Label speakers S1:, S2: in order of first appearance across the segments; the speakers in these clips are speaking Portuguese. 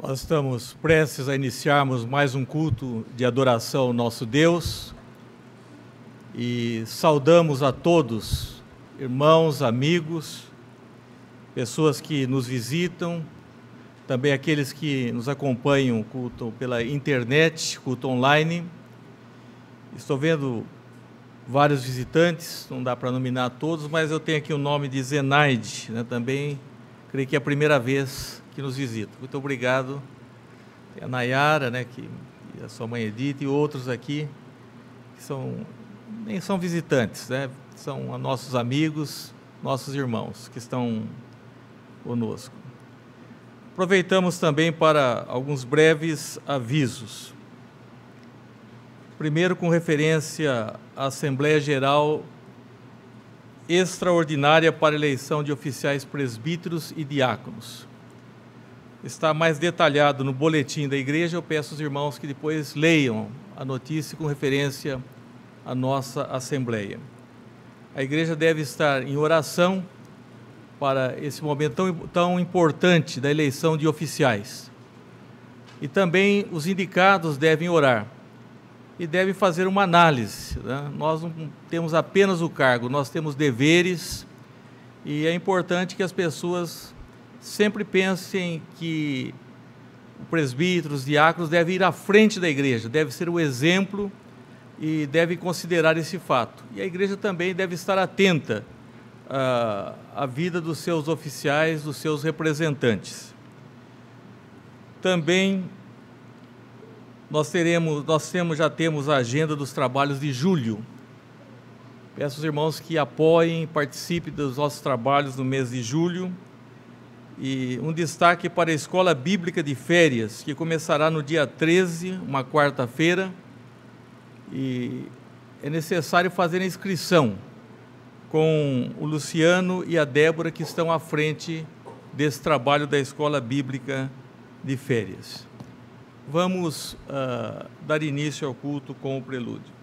S1: Nós estamos prestes a iniciarmos mais um culto de adoração ao nosso Deus e saudamos a todos, irmãos, amigos, pessoas que nos visitam, também aqueles que nos acompanham culto pela internet, culto online. Estou vendo vários visitantes, não dá para nominar todos, mas eu tenho aqui o nome de Zenaide, também creio que é a primeira vez que nos visita. Muito obrigado. Tem a Nayara, e a sua mãe Edith, e outros aqui que nem são visitantes, são nossos amigos, nossos irmãos que estão conosco. Aproveitamos também para alguns breves avisos. Primeiro, com referência à Assembleia Geral Extraordinária para eleição de oficiais presbíteros e diáconos. Está mais detalhado no boletim da igreja. Eu peço aos irmãos que depois leiam a notícia com referência à nossa Assembleia. A igreja deve estar em oração para esse momento tão importante da eleição de oficiais. E também os indicados devem orar e devem fazer uma análise. Nós não temos apenas o cargo, nós temos deveres, e é importante que as pessoas sempre pensem que o presbítero, os diáconos devem ir à frente da igreja, deve ser o exemplo e deve considerar esse fato. E a igreja também deve estar atenta à vida dos seus oficiais, dos seus representantes. Também já temos a agenda dos trabalhos de julho. Peço aos irmãos que apoiem, participem dos nossos trabalhos no mês de julho. E um destaque para a Escola Bíblica de Férias, que começará no dia 13, uma quarta-feira, e é necessário fazer a inscrição com o Luciano e a Débora, que estão à frente desse trabalho da Escola Bíblica de Férias. Vamos dar início ao culto com o prelúdio.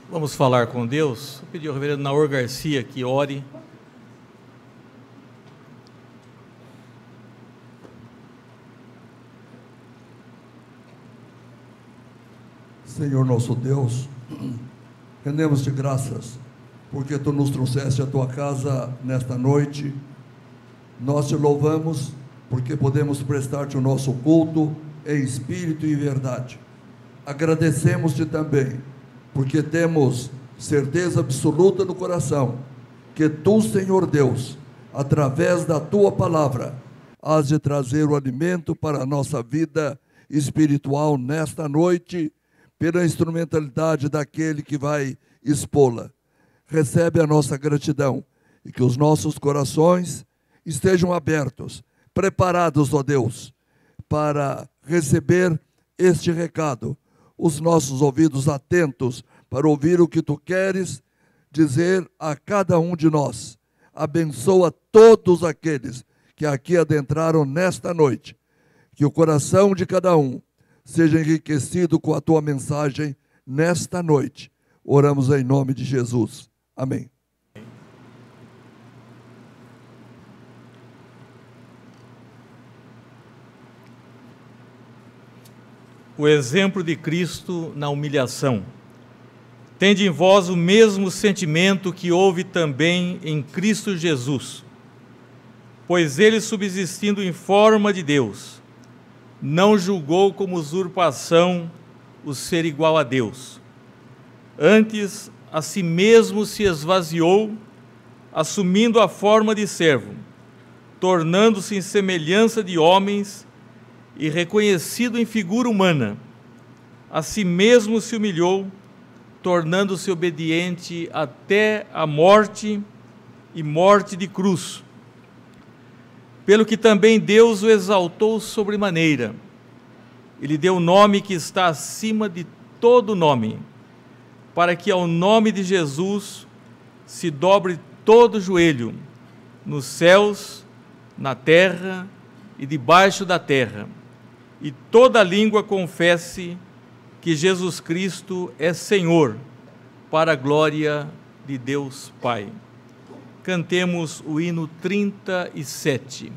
S1: Vamos falar com Deus. Vou pedir ao reverendo Naor Garcia que ore.
S2: Senhor nosso Deus, rendemos-te graças, porque Tu nos trouxeste à Tua casa nesta noite. Nós Te louvamos, porque podemos prestar-Te o nosso culto em espírito e verdade. Agradecemos-Te também, porque temos certeza absoluta no coração que Tu, Senhor Deus, através da Tua palavra, hás de trazer o alimento para a nossa vida espiritual nesta noite, pela instrumentalidade daquele que vai expô-la. Recebe a nossa gratidão e que os nossos corações estejam abertos, preparados, ó Deus, para receber este recado, os nossos ouvidos atentos para ouvir o que Tu queres dizer a cada um de nós, abençoa todos aqueles que aqui adentraram nesta noite. Que o coração de cada um seja enriquecido com a tua mensagem nesta noite. Oramos em nome de Jesus. Amém.
S1: O exemplo de Cristo na humilhação. Tende em vós o mesmo sentimento que houve também em Cristo Jesus, pois ele, subsistindo em forma de Deus, não julgou como usurpação o ser igual a Deus. Antes, a si mesmo se esvaziou, assumindo a forma de servo, tornando-se em semelhança de homens e reconhecido em figura humana. A si mesmo se humilhou, tornando-se obediente até a morte e morte de cruz. Pelo que também Deus o exaltou sobremaneira. Ele deu o nome que está acima de todo nome, para que ao nome de Jesus se dobre todo joelho, nos céus, na terra e debaixo da terra, e toda língua confesse que Jesus Cristo é Senhor, para a glória de Deus Pai. Cantemos o hino 37.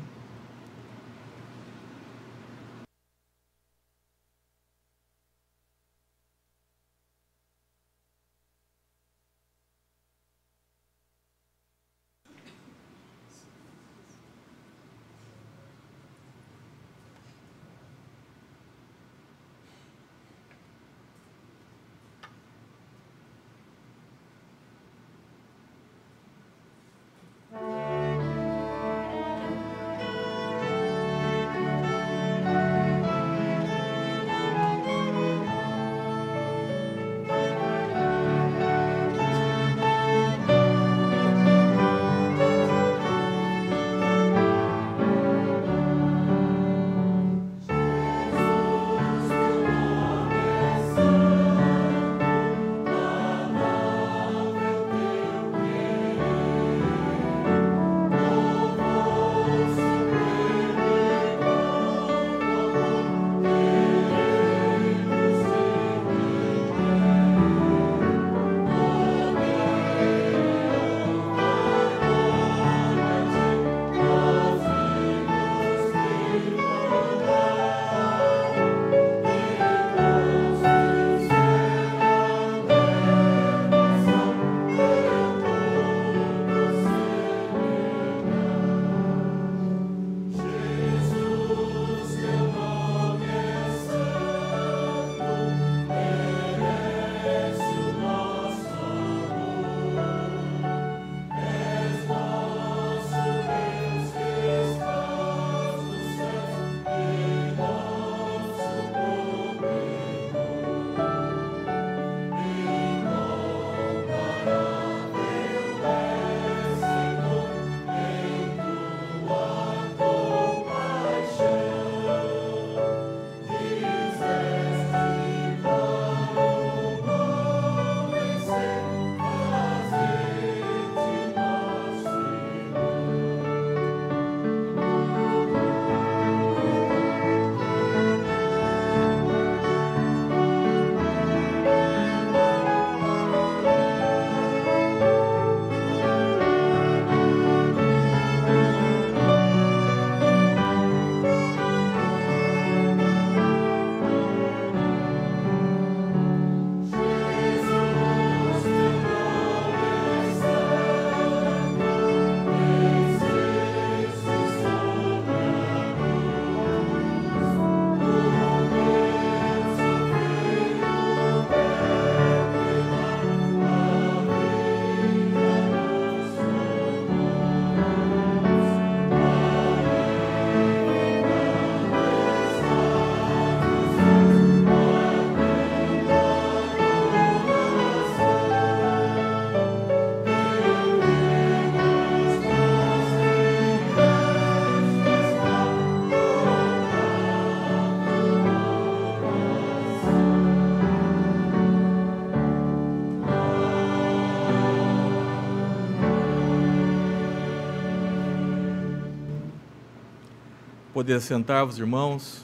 S1: poder sentar-vos, irmãos.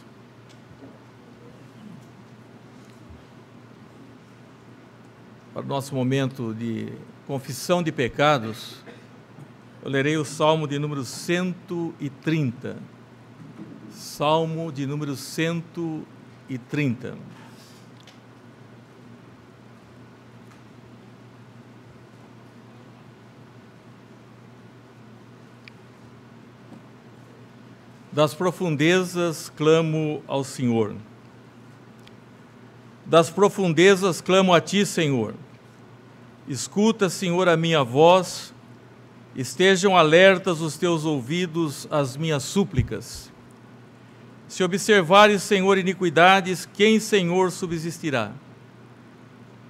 S1: Para o nosso momento de confissão de pecados, eu lerei o Salmo de número 130. Salmo de número 130. Das profundezas clamo ao Senhor. Das profundezas clamo a Ti, Senhor. Escuta, Senhor, a minha voz. Estejam alertas os Teus ouvidos às minhas súplicas. Se observares, Senhor, iniquidades, quem, Senhor, subsistirá?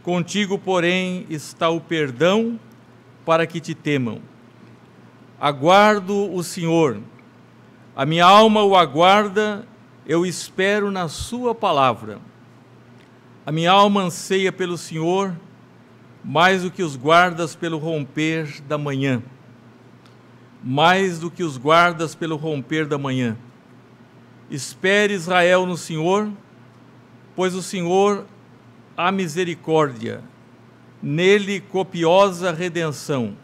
S1: Contigo, porém, está o perdão para que Te temam. Aguardo o Senhor. A minha alma o aguarda, eu espero na sua palavra. A minha alma anseia pelo Senhor, mais do que os guardas pelo romper da manhã. Mais do que os guardas pelo romper da manhã. Espere, Israel, no Senhor, pois o Senhor há misericórdia, nele copiosa redenção.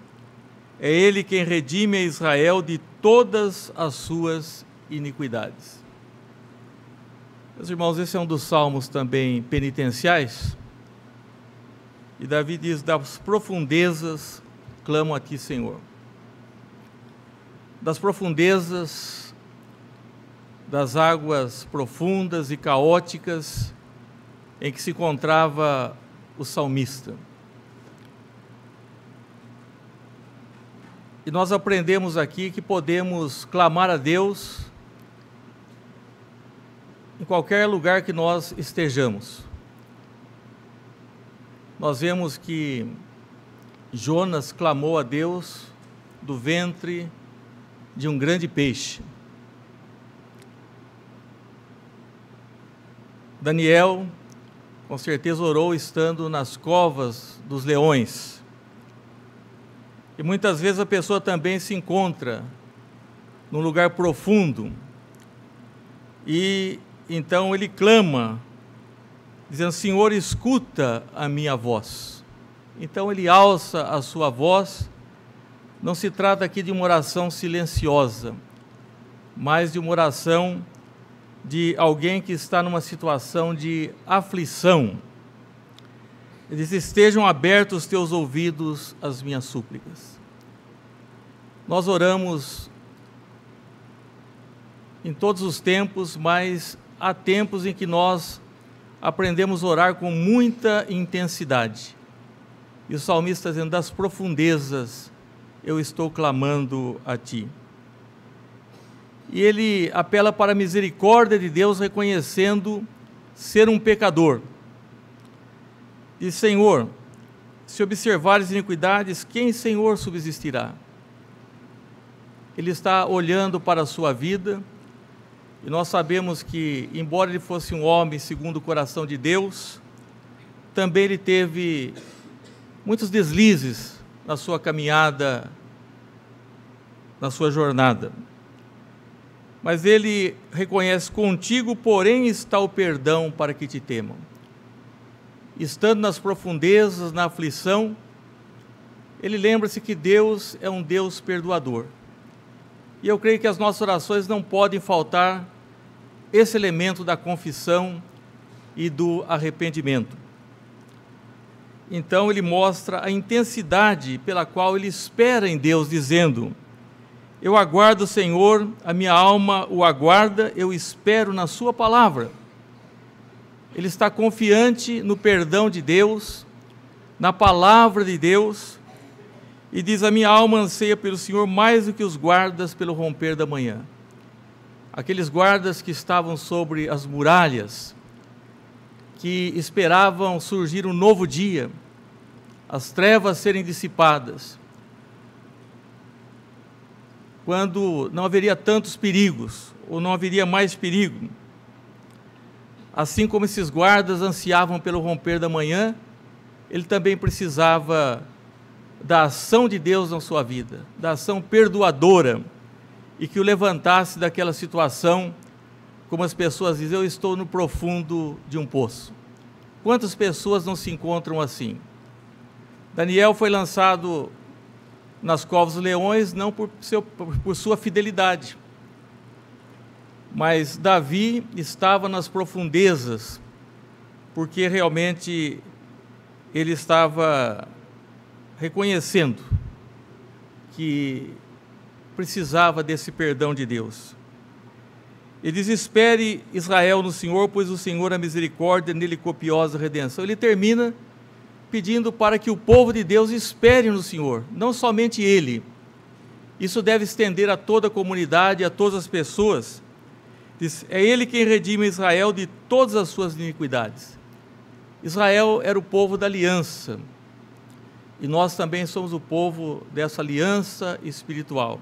S1: É Ele quem redime a Israel de todas as suas iniquidades. Meus irmãos, esse é um dos salmos também penitenciais. E Davi diz: das profundezas clamo a Ti, Senhor. Das profundezas, das águas profundas e caóticas em que se encontrava o salmista. E nós aprendemos aqui que podemos clamar a Deus em qualquer lugar que nós estejamos. Nós vemos que Jonas clamou a Deus do ventre de um grande peixe. Daniel, com certeza, orou estando nas covas dos leões. E muitas vezes a pessoa também se encontra num lugar profundo e então ele clama, dizendo: Senhor, escuta a minha voz. Então ele alça a sua voz. Não se trata aqui de uma oração silenciosa, mas de uma oração de alguém que está numa situação de aflição. Ele diz: estejam abertos os teus ouvidos às minhas súplicas. Nós oramos em todos os tempos, mas há tempos em que nós aprendemos a orar com muita intensidade. E o salmista está dizendo: das profundezas eu estou clamando a Ti. E ele apela para a misericórdia de Deus, reconhecendo ser um pecador. Diz: Senhor, se observares iniquidades, quem, Senhor, subsistirá? Ele está olhando para a sua vida, e nós sabemos que, embora ele fosse um homem segundo o coração de Deus, também ele teve muitos deslizes na sua caminhada, na sua jornada. Mas ele reconhece: contigo, porém, está o perdão para que te temam. Estando nas profundezas, na aflição, ele lembra-se que Deus é um Deus perdoador. E eu creio que as nossas orações não podem faltar esse elemento da confissão e do arrependimento. Então ele mostra a intensidade pela qual ele espera em Deus, dizendo: eu aguardo o Senhor, a minha alma o aguarda, eu espero na sua palavra. Ele está confiante no perdão de Deus, na palavra de Deus, e diz: a minha alma anseia pelo Senhor mais do que os guardas pelo romper da manhã. Aqueles guardas que estavam sobre as muralhas, que esperavam surgir um novo dia, as trevas serem dissipadas, quando não haveria tantos perigos, ou não haveria mais perigo. Assim como esses guardas ansiavam pelo romper da manhã, ele também precisava da ação de Deus na sua vida, da ação perdoadora, e que o levantasse daquela situação como as pessoas dizem, eu estou no profundo de um poço. Quantas pessoas não se encontram assim? Daniel foi lançado nas covas dos leões não por sua fidelidade, mas Davi estava nas profundezas, porque realmente ele estava reconhecendo que precisava desse perdão de Deus. Ele diz: espere Israel no Senhor, pois o Senhor é misericórdia, nele copiosa redenção. Ele termina pedindo para que o povo de Deus espere no Senhor, não somente ele. Isso deve estender a toda a comunidade, a todas as pessoas. Diz: é ele quem redime Israel de todas as suas iniquidades. Israel era o povo da aliança, e nós também somos o povo dessa aliança espiritual.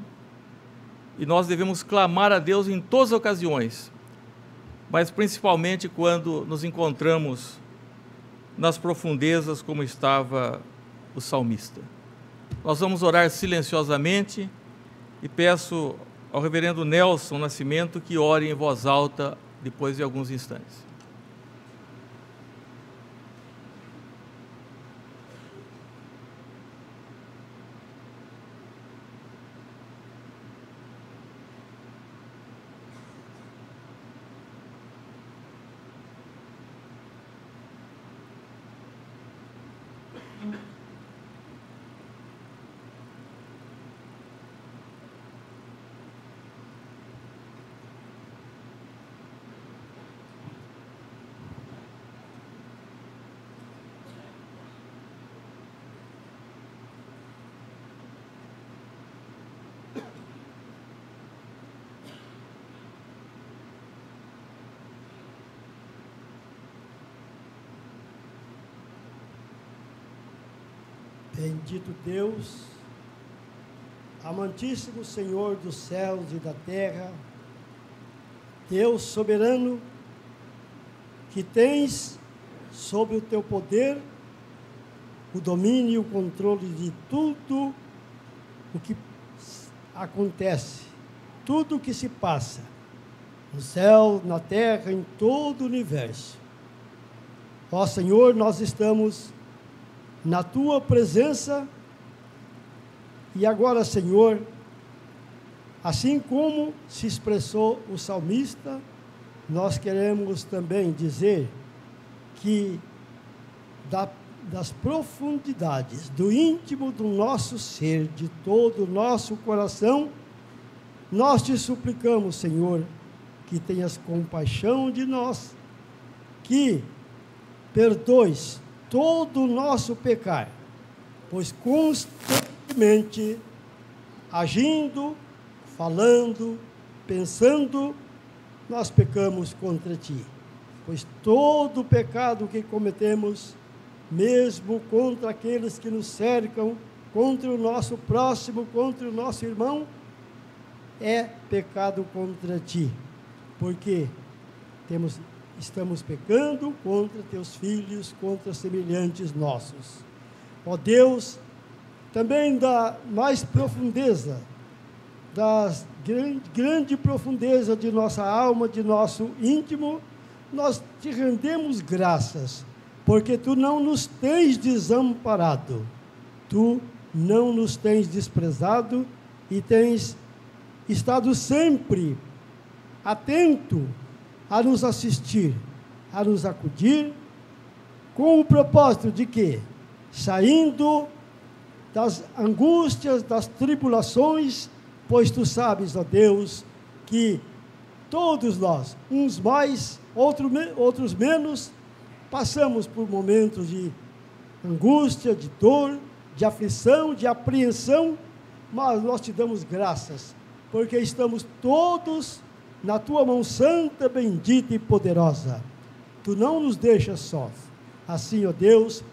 S1: E nós devemos clamar a Deus em todas as ocasiões, mas principalmente quando nos encontramos nas profundezas, como estava o salmista. Nós vamos orar silenciosamente e peço ao reverendo Nelson Nascimento que ore em voz alta depois de alguns instantes.
S3: Bendito Deus, amantíssimo Senhor dos céus e da terra, Deus soberano, que tens sob o teu poder o domínio e o controle de tudo o que acontece, tudo o que se passa, no céu, na terra, em todo o universo. Ó Senhor, nós estamos na tua presença, e agora, Senhor, assim como se expressou o salmista, nós queremos também dizer que das profundidades, do íntimo do nosso ser, de todo o nosso coração, nós te suplicamos, Senhor, que tenhas compaixão de nós, que perdoes todo o nosso pecar, pois constantemente, agindo, falando, pensando, nós pecamos contra ti. Pois todo o pecado que cometemos, mesmo contra aqueles que nos cercam, contra o nosso próximo, contra o nosso irmão, é pecado contra ti, porque estamos pecando contra teus filhos, contra semelhantes nossos. Ó Deus, também da mais profundeza, das grande profundeza de nossa alma, de nosso íntimo, nós te rendemos graças, porque tu não nos tens desamparado, tu não nos tens desprezado e tens estado sempre atento a nos assistir, a nos acudir, com o propósito de que, saindo das angústias, das tribulações, pois tu sabes, ó Deus, que todos nós, uns mais, outros menos, passamos por momentos de angústia, de dor, de aflição, de apreensão, mas nós te damos graças, porque estamos todos na tua mão santa, bendita e poderosa. Tu não nos deixas sós. Assim, ó Deus,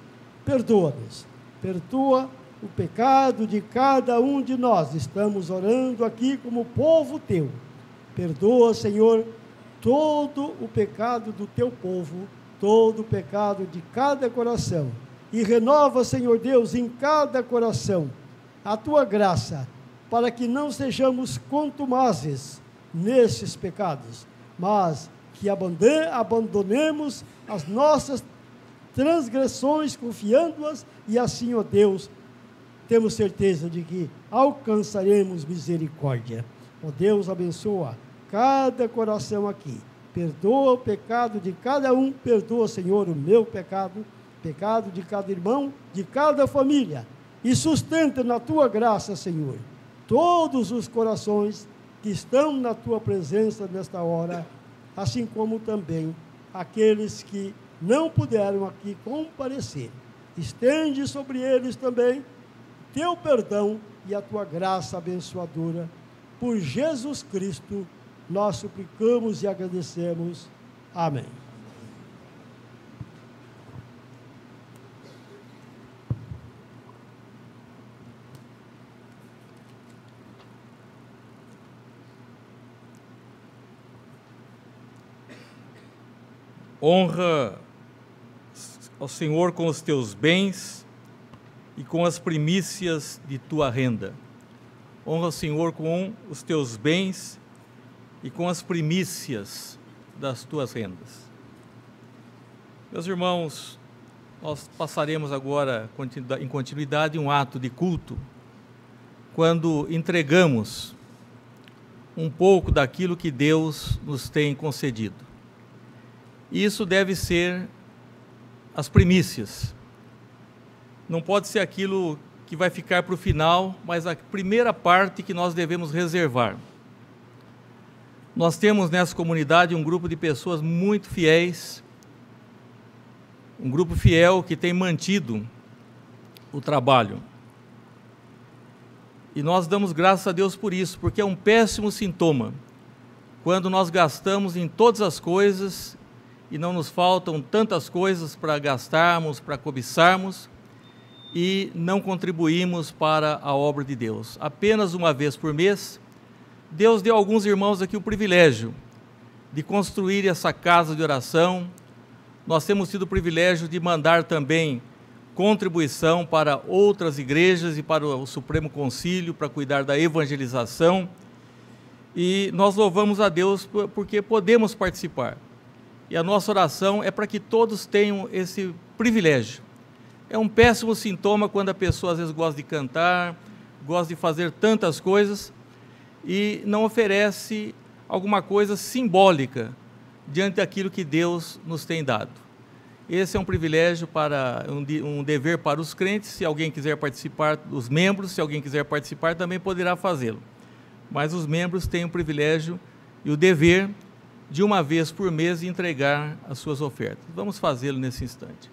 S3: perdoa-nos. Perdoa o pecado de cada um de nós. Estamos orando aqui como povo teu. Perdoa, Senhor, todo o pecado do teu povo, todo o pecado de cada coração. E renova, Senhor Deus, em cada coração a tua graça, para que não sejamos contumazes nesses pecados, mas que abandonemos as nossas transgressões, confiando-as, e assim, ó Deus, temos certeza de que alcançaremos misericórdia. Ó Deus, abençoa cada coração aqui, perdoa o pecado de cada um, perdoa, Senhor, o meu pecado, pecado de cada irmão, de cada família, e sustenta na Tua graça, Senhor, todos os corações que estão na Tua presença nesta hora, assim como também aqueles que não puderam aqui comparecer. Estende sobre eles também Teu perdão e a Tua graça abençoadora. Por Jesus Cristo, nós suplicamos e agradecemos. Amém.
S1: Honra ao Senhor com os teus bens e com as primícias de tua renda. Honra ao Senhor com os teus bens e com as primícias das tuas rendas. Meus irmãos, nós passaremos agora, em continuidade, um ato de culto, quando entregamos um pouco daquilo que Deus nos tem concedido. Isso deve ser as primícias. Não pode ser aquilo que vai ficar para o final, mas a primeira parte que nós devemos reservar. Nós temos nessa comunidade um grupo de pessoas muito fiéis, um grupo fiel que tem mantido o trabalho. E nós damos graças a Deus por isso, porque é um péssimo sintoma quando nós gastamos em todas as coisas e não nos faltam tantas coisas para gastarmos, para cobiçarmos, e não contribuímos para a obra de Deus. Apenas uma vez por mês, Deus deu a alguns irmãos aqui o privilégio de construir essa casa de oração. Nós temos tido o privilégio de mandar também contribuição para outras igrejas e para o Supremo Concílio, para cuidar da evangelização, e nós louvamos a Deus porque podemos participar. E a nossa oração é para que todos tenham esse privilégio. É um péssimo sintoma quando a pessoa às vezes gosta de cantar, gosta de fazer tantas coisas e não oferece alguma coisa simbólica diante daquilo que Deus nos tem dado. Esse é um privilégio, um dever para os crentes. Se alguém quiser participar, os membros, se alguém quiser participar, também poderá fazê-lo. Mas os membros têm o privilégio e o dever de uma vez por mês entregar as suas ofertas. Vamos fazê-lo nesse instante.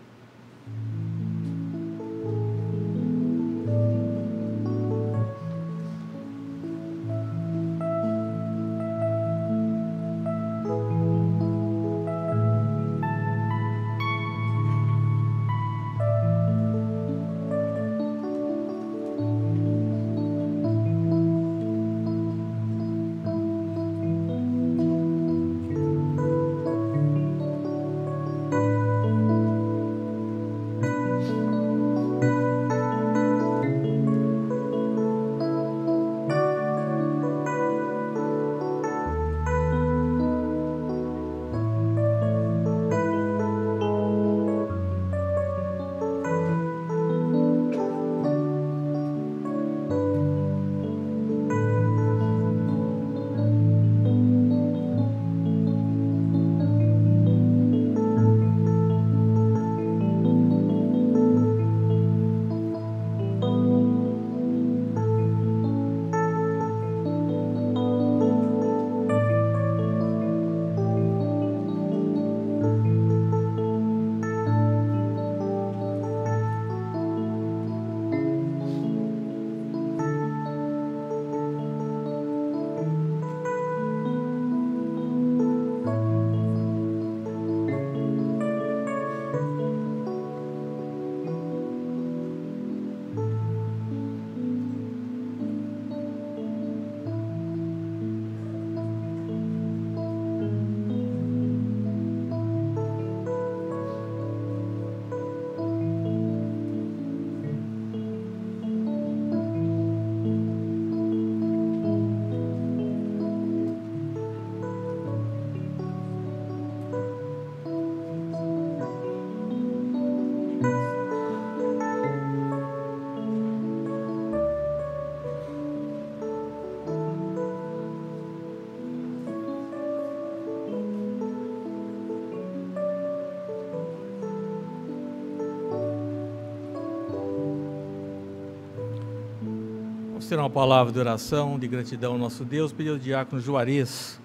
S1: ter uma palavra de oração, de gratidão ao nosso Deus. Pedir ao diácono Juarez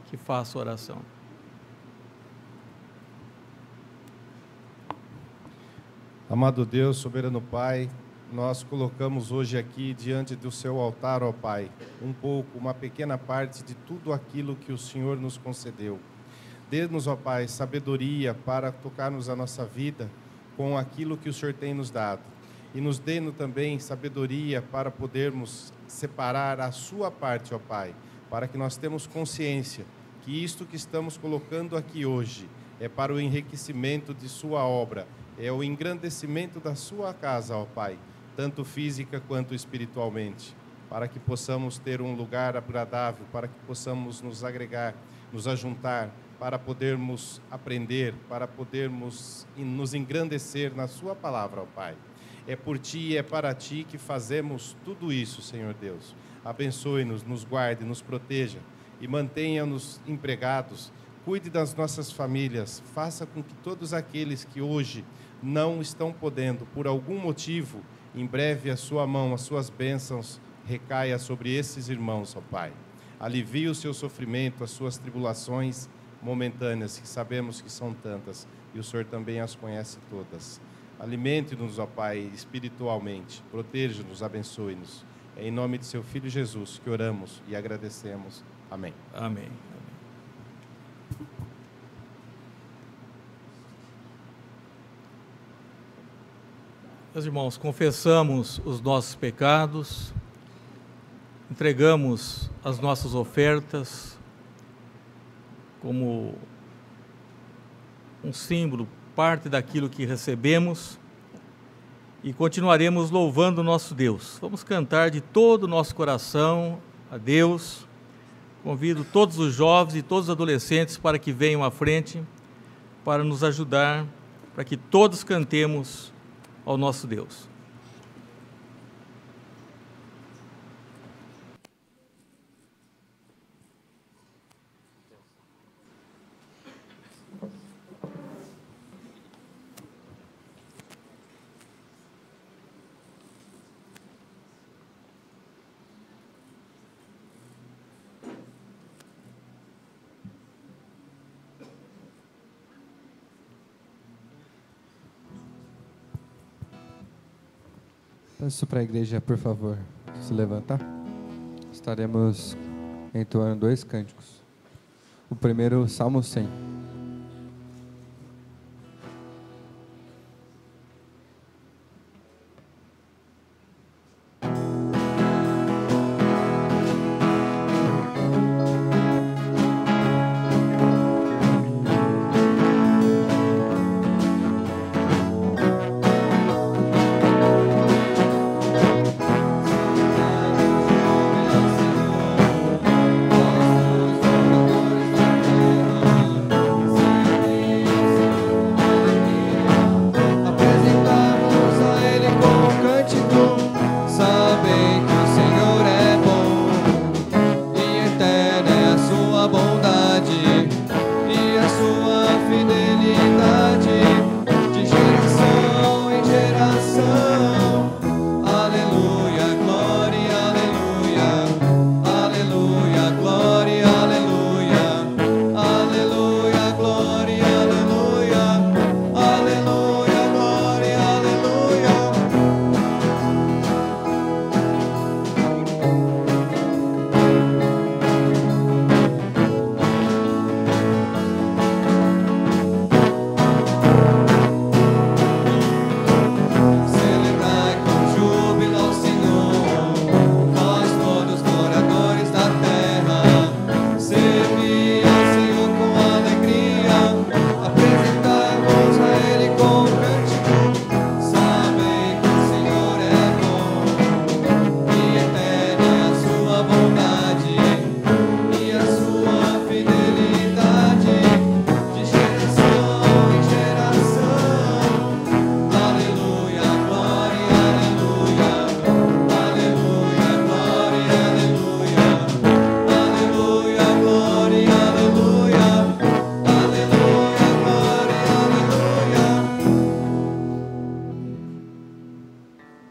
S1: que faça a oração.
S4: Amado Deus, soberano Pai, nós colocamos hoje aqui diante do seu altar, ó Pai, uma pequena parte de tudo aquilo que o Senhor nos concedeu. Dê-nos, ó Pai, sabedoria para tocarmos a nossa vida com aquilo que o Senhor tem nos dado. E nos dê-nos também sabedoria para podermos separar a sua parte, ó Pai, para que nós tenhamos consciência que isto que estamos colocando aqui hoje é para o enriquecimento de sua obra, é o engrandecimento da sua casa, ó Pai, tanto física quanto espiritualmente, para que possamos ter um lugar agradável, para que possamos nos agregar, nos ajuntar, para podermos aprender, para podermos nos engrandecer na sua palavra, ó Pai. É por Ti e é para Ti que fazemos tudo isso, Senhor Deus. Abençoe-nos, nos guarde, nos proteja e mantenha-nos empregados. Cuide das nossas famílias, faça com que todos aqueles que hoje não estão podendo, por algum motivo, em breve a sua mão, as suas bênçãos recaia sobre esses irmãos, ó Pai. Alivie o seu sofrimento, as suas tribulações momentâneas, que sabemos que são tantas, e o Senhor também as conhece todas. Alimente-nos, ó Pai, espiritualmente, proteja-nos, abençoe-nos. É em nome de seu Filho Jesus que oramos e agradecemos. Amém.
S1: Amém. Meus irmãos, confessamos os nossos pecados, entregamos as nossas ofertas como um símbolo, parte daquilo que recebemos, e continuaremos louvando o nosso Deus. Vamos cantar de todo o nosso coração a Deus. Convido todos os jovens e todos os adolescentes para que venham à frente, para nos ajudar, para que todos cantemos ao nosso Deus.
S5: Peço para a igreja, por favor, se levantar. Estaremos entoando 2 cânticos. O primeiro, Salmo 100.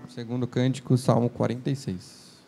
S5: Segundo cântico, Salmo 46.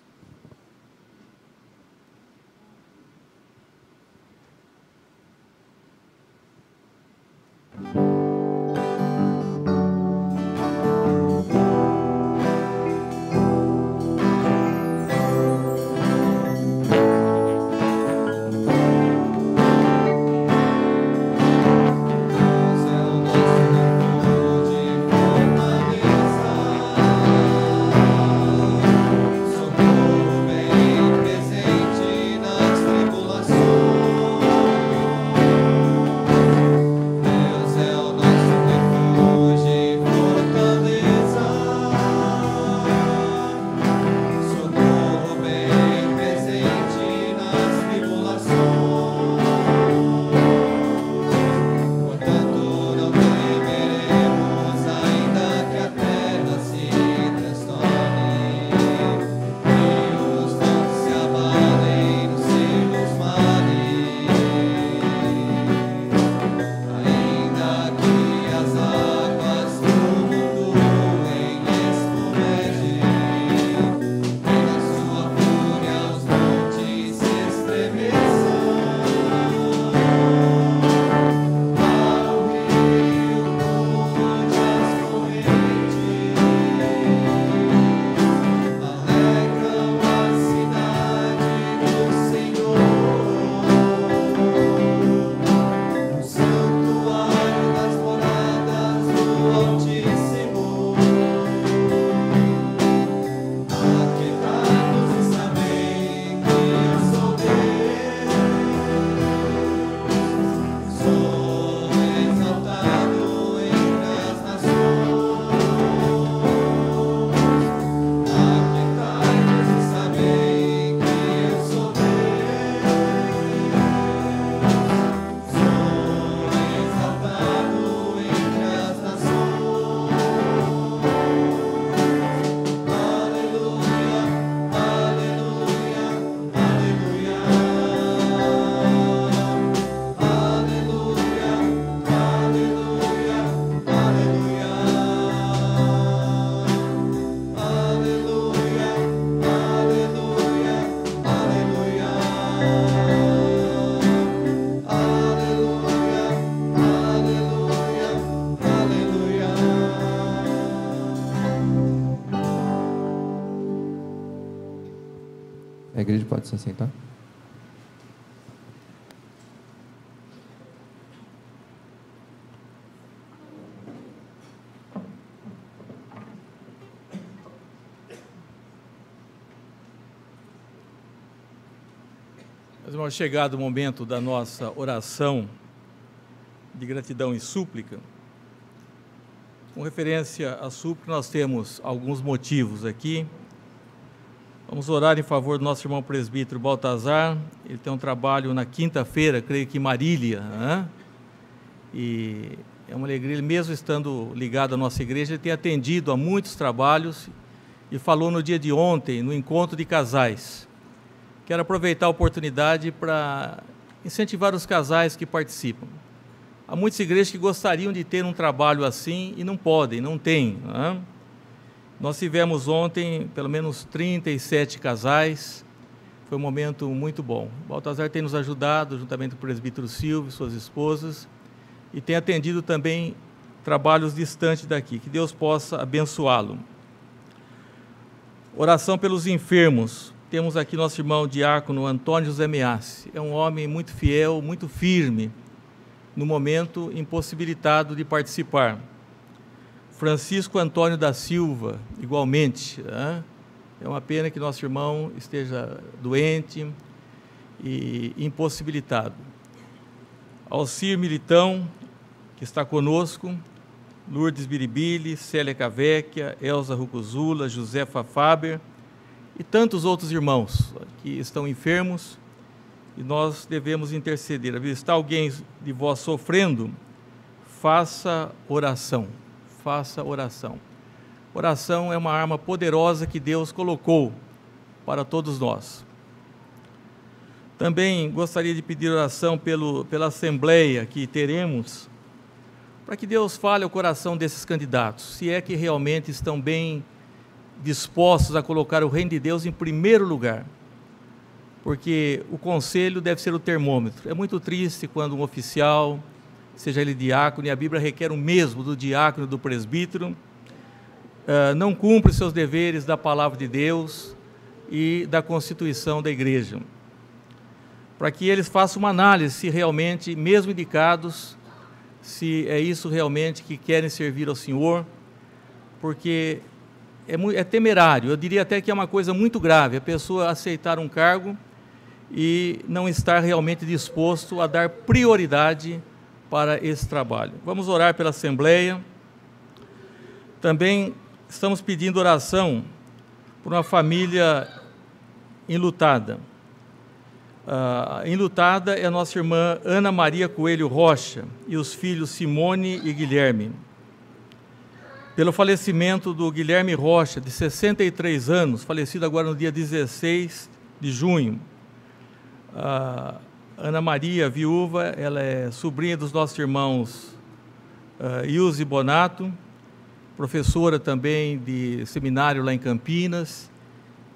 S5: A igreja pode se assentar.
S1: Meus irmãos, chegado o momento da nossa oração de gratidão e súplica, com referência à súplica, nós temos alguns motivos aqui. Vamos orar em favor do nosso irmão presbítero Baltazar. Ele tem um trabalho na quinta-feira, creio que em Marília, né? E é uma alegria, ele mesmo estando ligado à nossa igreja, ele tem atendido a muitos trabalhos e falou no dia de ontem, no encontro de casais. Quero aproveitar a oportunidade para incentivar os casais que participam. Há muitas igrejas que gostariam de ter um trabalho assim e não podem, não têm, né? Nós tivemos ontem pelo menos 37 casais, foi um momento muito bom. O Baltazar tem nos ajudado, juntamente com o presbítero Silvio e suas esposas, e tem atendido também trabalhos distantes daqui. Que Deus possa abençoá-lo. Oração pelos enfermos. Temos aqui nosso irmão diácono Antônio José Meassi. É um homem muito fiel, muito firme, no momento impossibilitado de participar. Francisco Antônio da Silva, igualmente, né? É uma pena que nosso irmão esteja doente e impossibilitado. Alcir Militão, que está conosco, Lourdes Biribili, Célia Cavecchia, Elza Rucuzula, Josefa Faber e tantos outros irmãos que estão enfermos e nós devemos interceder. Está alguém de vós sofrendo? Faça oração. Faça oração. Oração é uma arma poderosa que Deus colocou para todos nós. Também gostaria de pedir oração pela assembleia que teremos, para que Deus fale ao coração desses candidatos, se é que realmente estão bem dispostos a colocar o reino de Deus em primeiro lugar, porque o conselho deve ser o termômetro. É muito triste quando um oficial seja ele diácono, e a Bíblia requer o mesmo do diácono e do presbítero, não cumpre seus deveres da palavra de Deus e da constituição da igreja, para que eles façam uma análise se realmente, mesmo indicados, se é isso realmente que querem servir ao Senhor, porque é temerário, eu diria até que é uma coisa muito grave, a pessoa aceitar um cargo e não estar realmente disposto a dar prioridade para esse trabalho. Vamos orar pela Assembleia. Também estamos pedindo oração por uma família enlutada. Enlutada é a nossa irmã Ana Maria Coelho Rocha e os filhos Simone e Guilherme. Pelo falecimento do Guilherme Rocha, de 63 anos, falecido agora no dia 16 de junho. Ana Maria, viúva, ela é sobrinha dos nossos irmãos Ilse Bonato, professora também de seminário lá em Campinas,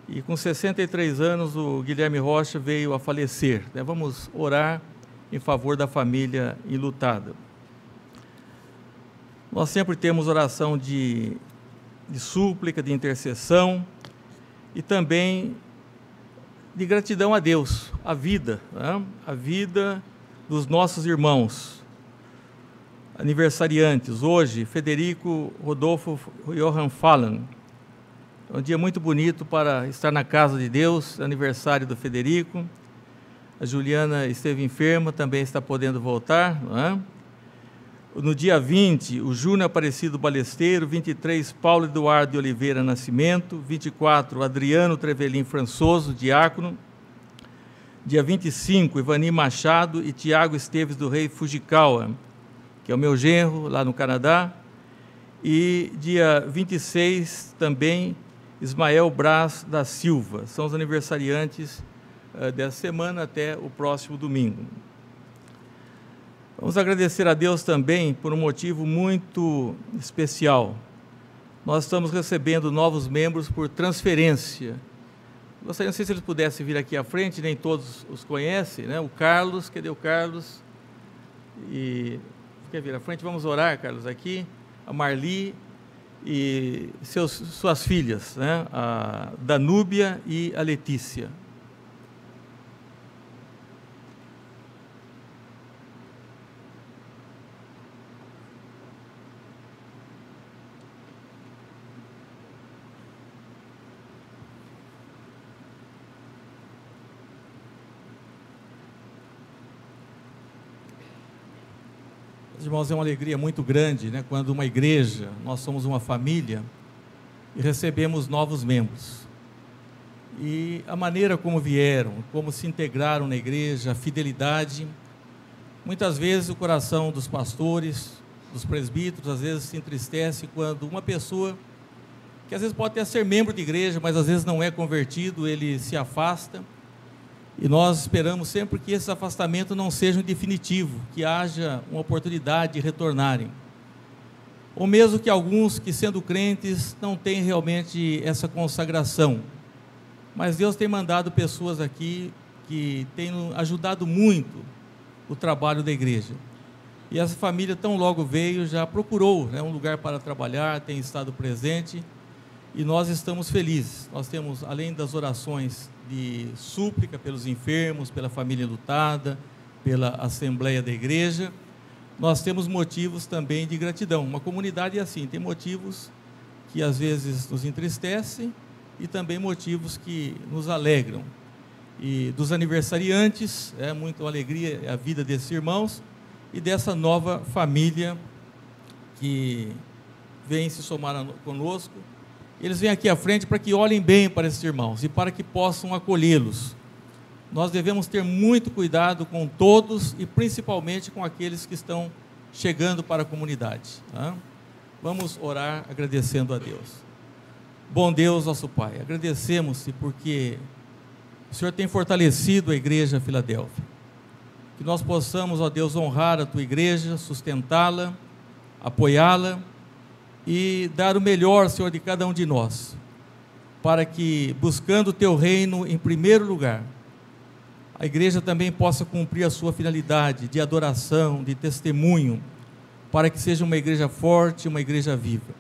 S1: e com 63 anos o Guilherme Rocha veio a falecer. Vamos orar em favor da família enlutada. Nós sempre temos oração de súplica, de intercessão e também de gratidão a Deus, a vida dos nossos irmãos aniversariantes. Hoje, Federico Rodolfo Johann Fallen. É um dia muito bonito para estar na casa de Deus, aniversário do Federico. A Juliana esteve enferma, também está podendo voltar, não é? No dia 20, o Júnior Aparecido Balesteiro, 23, Paulo Eduardo de Oliveira Nascimento, 24, Adriano Trevelin Françoso, diácono. Dia 25, Ivani Machado e Tiago Esteves do Rei Fujikawa, que é o meu genro, lá no Canadá. E dia 26, também, Ismael Braz da Silva. São os aniversariantes dessa semana até o próximo domingo. Vamos agradecer a Deus também por um motivo muito especial. Nós estamos recebendo novos membros por transferência. Gostaria, não sei se eles pudessem vir aqui à frente, nem todos os conhecem, né? O Carlos, cadê o Carlos? E quer vir à frente? Vamos orar, Carlos, aqui. A Marli e suas filhas, né? A Danúbia e a Letícia. Irmãos, é uma alegria muito grande, né, quando uma igreja, nós somos uma família e recebemos novos membros. E a maneira como vieram, como se integraram na igreja, a fidelidade, muitas vezes o coração dos pastores, dos presbíteros, às vezes se entristece quando uma pessoa, que às vezes pode até ser membro de igreja, mas às vezes não é convertido, ele se afasta. E nós esperamos sempre que esse afastamento não seja definitivo, que haja uma oportunidade de retornarem. Ou mesmo que alguns que, sendo crentes, não têm realmente essa consagração. Mas Deus tem mandado pessoas aqui que têm ajudado muito o trabalho da igreja. E essa família, tão logo veio, já procurou, né, um lugar para trabalhar, tem estado presente, e nós estamos felizes. Nós temos, além das orações de súplica pelos enfermos, pela família enlutada, pela assembleia da igreja, nós temos motivos também de gratidão. Uma comunidade é assim, tem motivos que às vezes nos entristecem e também motivos que nos alegram. E dos aniversariantes, é muita alegria a vida desses irmãos e dessa nova família que vem se somar conosco. Eles vêm aqui à frente para que olhem bem para esses irmãos e para que possam acolhê-los. Nós devemos ter muito cuidado com todos e principalmente com aqueles que estão chegando para a comunidade. Tá? Vamos orar agradecendo a Deus. Bom Deus, nosso Pai, agradecemos-te porque o Senhor tem fortalecido a igreja Filadélfia. Que nós possamos, ó Deus, honrar a tua igreja, sustentá-la, apoiá-la, e dar o melhor, Senhor, de cada um de nós, para que, buscando o Teu reino em primeiro lugar, a igreja também possa cumprir a sua finalidade de adoração, de testemunho, para que seja uma igreja forte, uma igreja viva.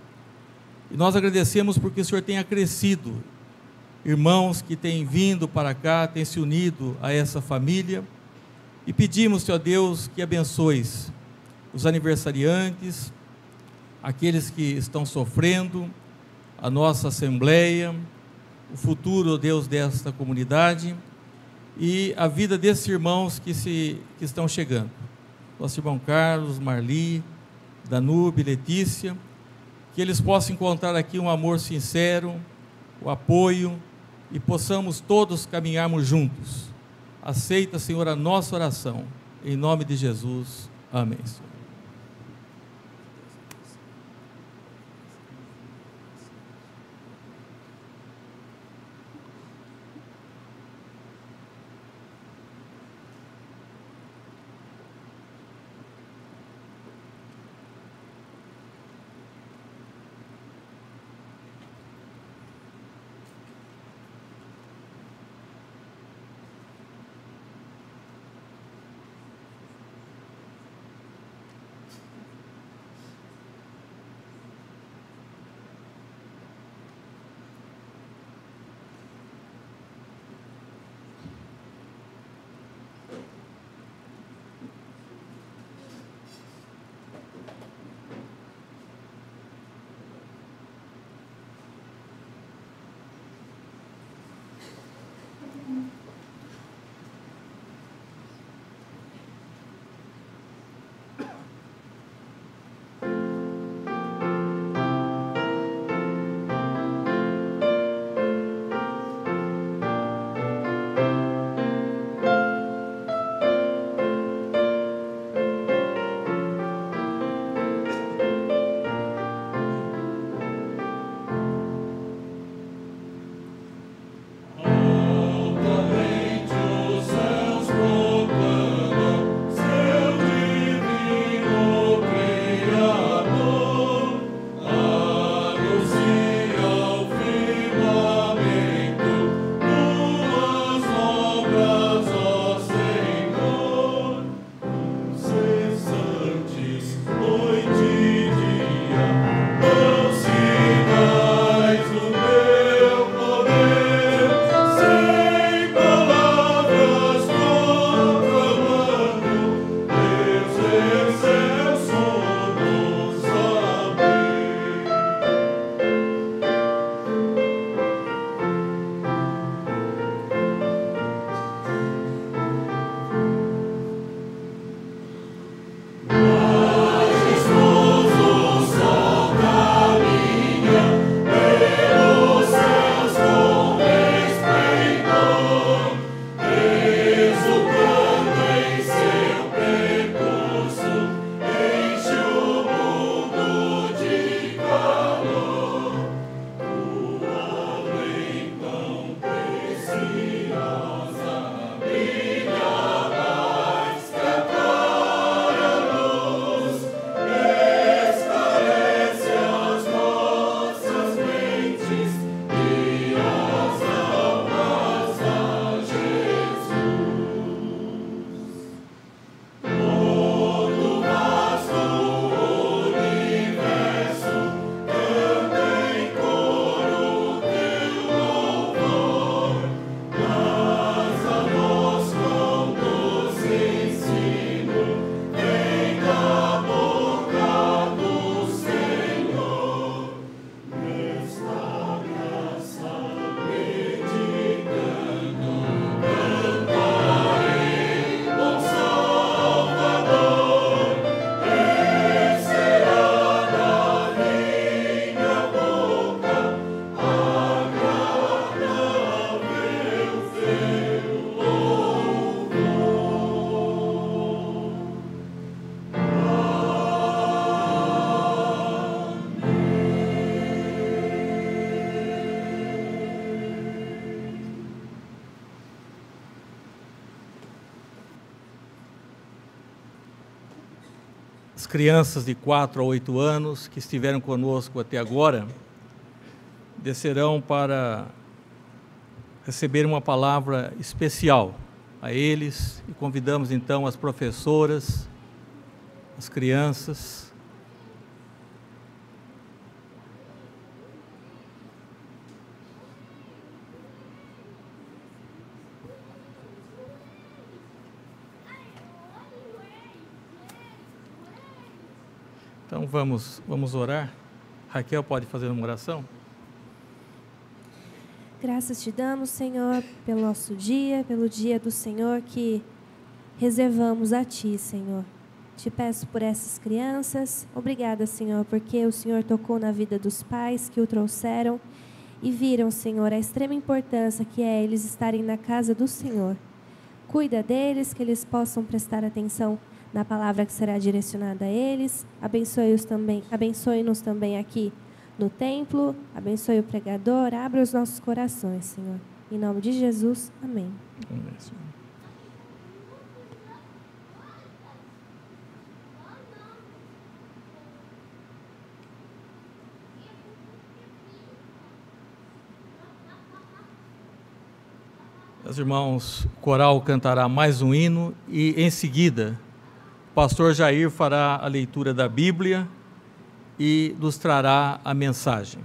S1: E nós agradecemos porque o Senhor tem acrescido irmãos que têm vindo para cá, têm se unido a essa família, e pedimos, Senhor Deus, que abençoes os aniversariantes, aqueles que estão sofrendo, a nossa assembleia, o futuro, ó Deus, desta comunidade, e a vida desses irmãos que estão chegando. Nosso irmão Carlos, Marli, Danube, Letícia, que eles possam encontrar aqui um amor sincero, o apoio, e possamos todos caminharmos juntos. Aceita, Senhor, a nossa oração, em nome de Jesus. Amém, Senhor. As crianças de 4 a 8 anos que estiveram conosco até agora descerão para receber uma palavra especial a eles e convidamos então as professoras, as crianças. Então vamos orar. Raquel pode fazer uma oração?
S6: Graças te damos, Senhor, pelo nosso dia, pelo dia do Senhor que reservamos a Ti, Senhor. Te peço por essas crianças. Obrigada, Senhor, porque o Senhor tocou na vida dos pais que o trouxeram e viram, Senhor, a extrema importância que é eles estarem na casa do Senhor. Cuida deles, que eles possam prestar atenção na palavra que será direcionada a eles. Abençoe-nos também aqui no templo. Abençoe o pregador. Abra os nossos corações, Senhor. Em nome de Jesus, amém.
S1: Amém, Senhor. Os irmãos, o coral cantará mais um hino e, em seguida, o pastor Jair fará a leitura da Bíblia e nos trará a mensagem.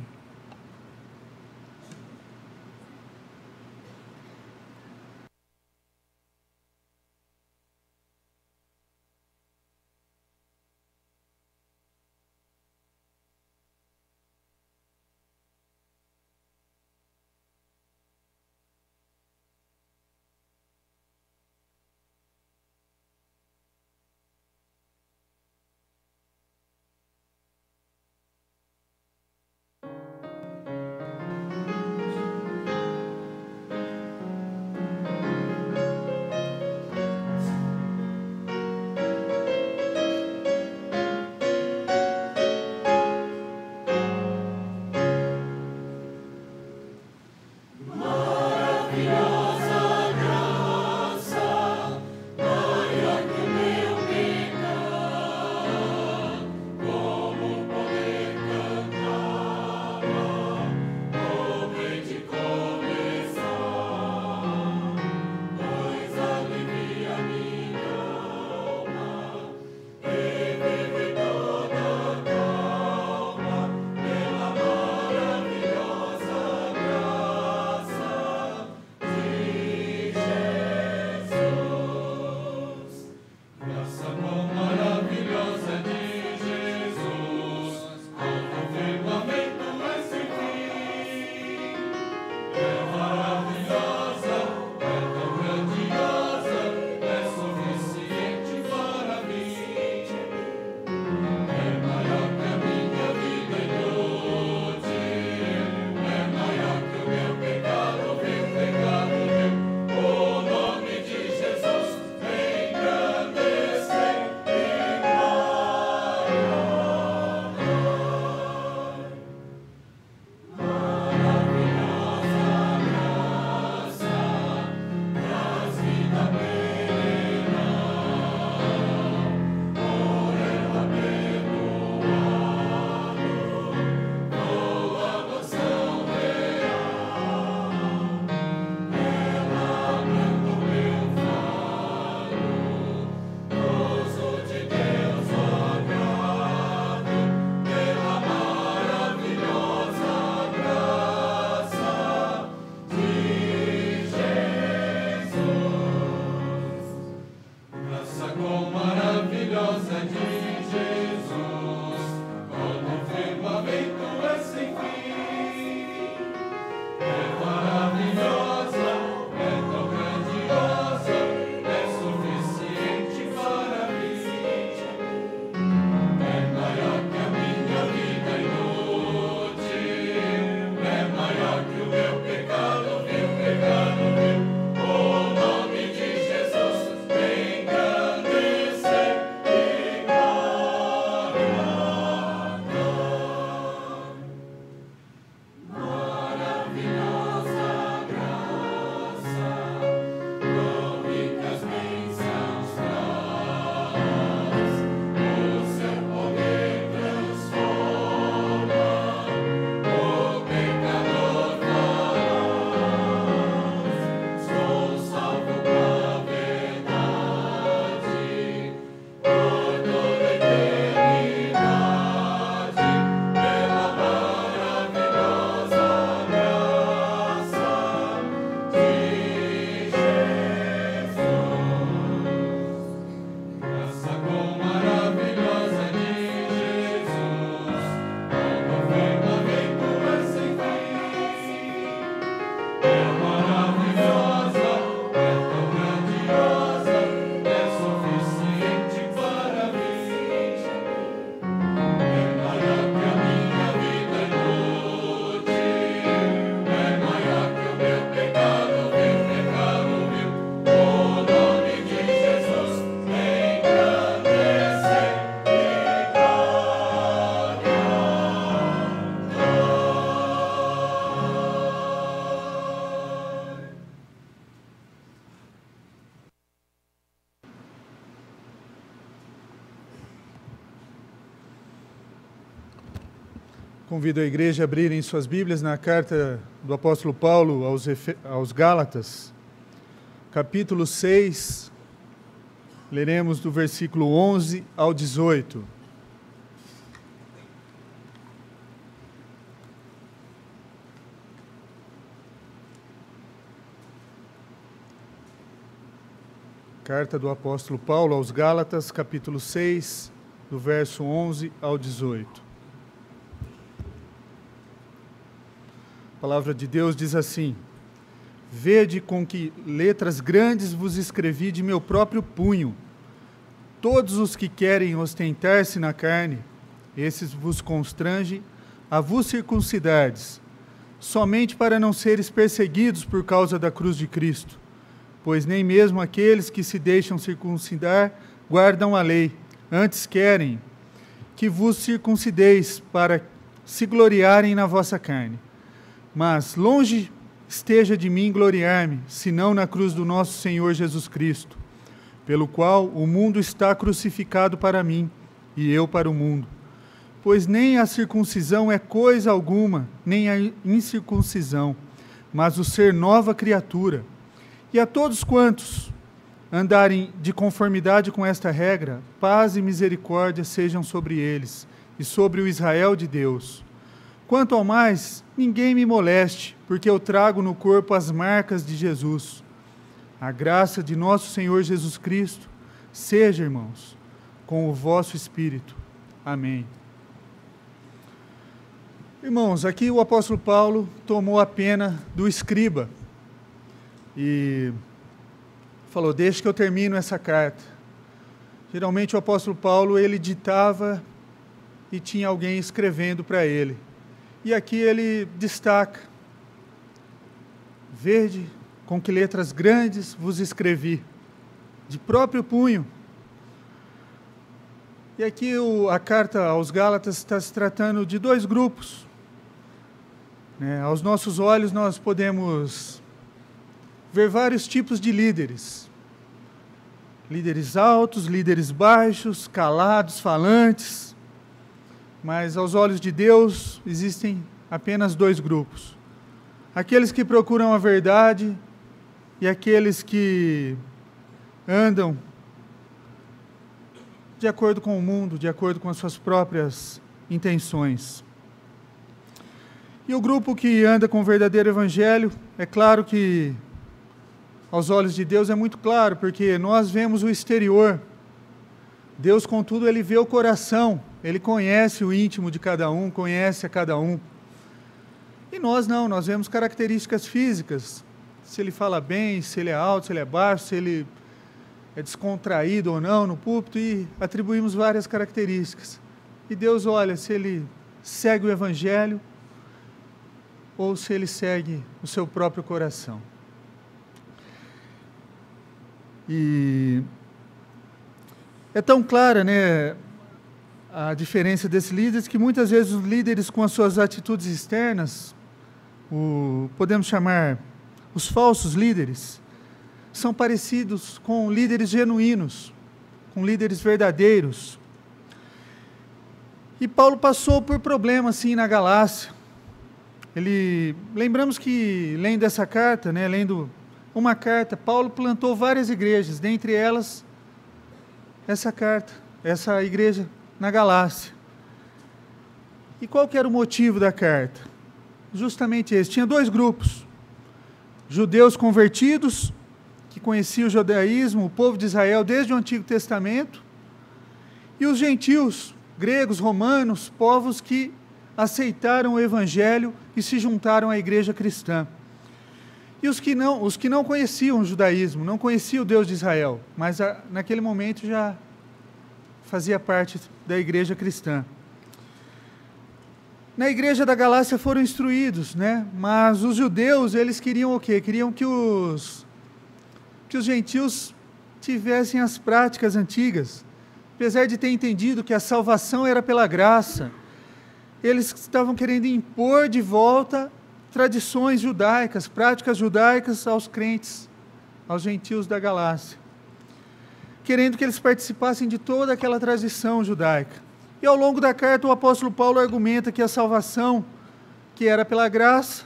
S7: Convido a igreja a abrirem suas Bíblias na carta do apóstolo Paulo aos Gálatas, capítulo 6, leremos do versículo 11 ao 18. Carta do apóstolo Paulo aos Gálatas, capítulo 6, do verso 11 ao 18. A palavra de Deus diz assim: Vede com que letras grandes vos escrevi de meu próprio punho. Todos os que querem ostentar-se na carne, esses vos constrangem a vos circuncidardes, somente para não seres perseguidos por causa da cruz de Cristo. Pois nem mesmo aqueles que se deixam circuncidar guardam a lei, antes querem que vos circuncideis para se gloriarem na vossa carne. Mas longe esteja de mim gloriar-me, senão na cruz do nosso Senhor Jesus Cristo, pelo qual o mundo está crucificado para mim, e eu para o mundo. Pois nem a circuncisão é coisa alguma, nem a incircuncisão, mas o ser nova criatura. E a todos quantos andarem de conformidade com esta regra, paz e misericórdia sejam sobre eles, e sobre o Israel de Deus. Quanto ao mais, ninguém me moleste, porque eu trago no corpo as marcas de Jesus. A graça de nosso Senhor Jesus Cristo seja, irmãos, com o vosso espírito. Amém. Irmãos, aqui o apóstolo Paulo tomou a pena do escriba e falou: deixa que eu termino essa carta. Geralmente o apóstolo Paulo, ele ditava e tinha alguém escrevendo para ele. E aqui ele destaca: vede com que letras grandes vos escrevi, de próprio punho. E aqui a carta aos Gálatas está se tratando de dois grupos. Aos nossos olhos nós podemos ver vários tipos de líderes. Líderes altos, líderes baixos, calados, falantes. Mas aos olhos de Deus existem apenas dois grupos: aqueles que procuram a verdade e aqueles que andam de acordo com o mundo, de acordo com as suas próprias intenções. E o grupo que anda com o verdadeiro evangelho, é claro que aos olhos de Deus é muito claro, porque nós vemos o exterior. Deus, contudo, ele vê o coração, ele conhece o íntimo de cada um, conhece a cada um. E nós não, nós vemos características físicas, se ele fala bem, se ele é alto, se ele é baixo, se ele é descontraído ou não no púlpito, e atribuímos várias características. E Deus olha se ele segue o evangelho ou se ele segue o seu próprio coração. E é tão clara, a diferença desses líderes, que muitas vezes os líderes, com as suas atitudes externas, podemos chamar os falsos líderes, são parecidos com líderes genuínos, com líderes verdadeiros. E Paulo passou por problemas, sim, na Galácia. Lembramos que, lendo essa carta, lendo uma carta, Paulo plantou várias igrejas, dentre elas essa igreja na Galácia. E qual que era o motivo da carta? Justamente esse. Tinha dois grupos: judeus convertidos, que conheciam o judaísmo, o povo de Israel desde o Antigo Testamento, e os gentios, gregos, romanos, povos que aceitaram o evangelho e se juntaram à igreja cristã. E os que não conheciam o judaísmo, não conheciam o Deus de Israel, mas naquele momento já fazia parte da igreja cristã. Na igreja da Galácia foram instruídos, mas os judeus, eles queriam o quê? Queriam que os gentios tivessem as práticas antigas. Apesar de ter entendido que a salvação era pela graça, eles estavam querendo impor de volta tradições judaicas, práticas judaicas aos crentes, aos gentios da Galácia, querendo que eles participassem de toda aquela tradição judaica. E ao longo da carta o apóstolo Paulo argumenta que a salvação, que era pela graça,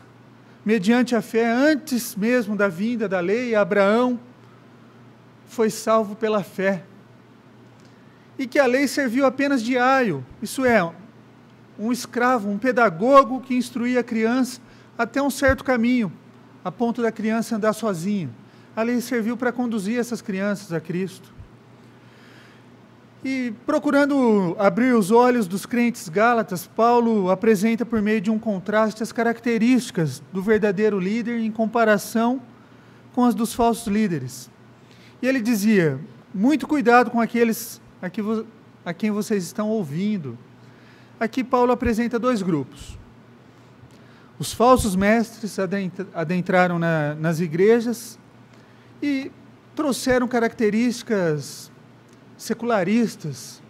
S7: mediante a fé, antes mesmo da vinda da lei, Abraão foi salvo pela fé. E que a lei serviu apenas de aio, isso é, um escravo, um pedagogo que instruía a criança até um certo caminho, a ponto da criança andar sozinha. A lei serviu para conduzir essas crianças a Cristo. E procurando abrir os olhos dos crentes gálatas, Paulo apresenta por meio de um contraste as características do verdadeiro líder em comparação com as dos falsos líderes. E ele dizia, muito cuidado com aqueles a quem vocês estão ouvindo. Aqui Paulo apresenta dois grupos. Os falsos mestres adentraram nas igrejas e trouxeram características secularistas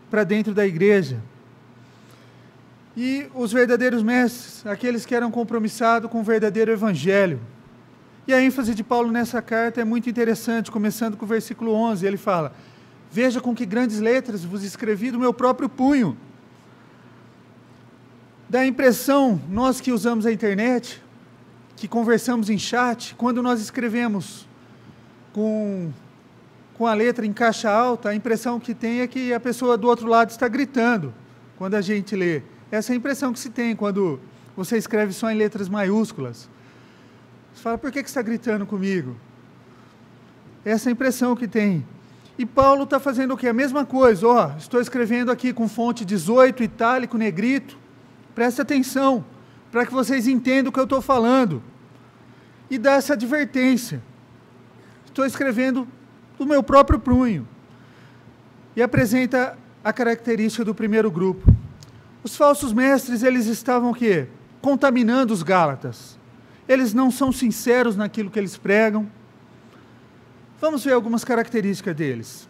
S7: para dentro da igreja. E os verdadeiros mestres, aqueles que eram compromissados com o verdadeiro evangelho. E a ênfase de Paulo nessa carta é muito interessante, começando com o versículo 11, ele fala, veja com que grandes letras vos escrevi do meu próprio punho. Dá a impressão, nós que usamos a internet, que conversamos em chat, quando nós escrevemos com a letra em caixa alta, a impressão que tem é que a pessoa do outro lado está gritando quando a gente lê. Essa é a impressão que se tem quando você escreve só em letras maiúsculas. Você fala, por que você está gritando comigo? Essa é a impressão que tem. E Paulo está fazendo o quê? A mesma coisa. Estou escrevendo aqui com fonte 18, itálico, negrito. Preste atenção, para que vocês entendam o que eu estou falando. E dá essa advertência. Estou escrevendo do meu próprio punho. E apresenta a característica do primeiro grupo. Os falsos mestres, eles estavam o quê? Contaminando os gálatas. Eles não são sinceros naquilo que eles pregam. Vamos ver algumas características deles.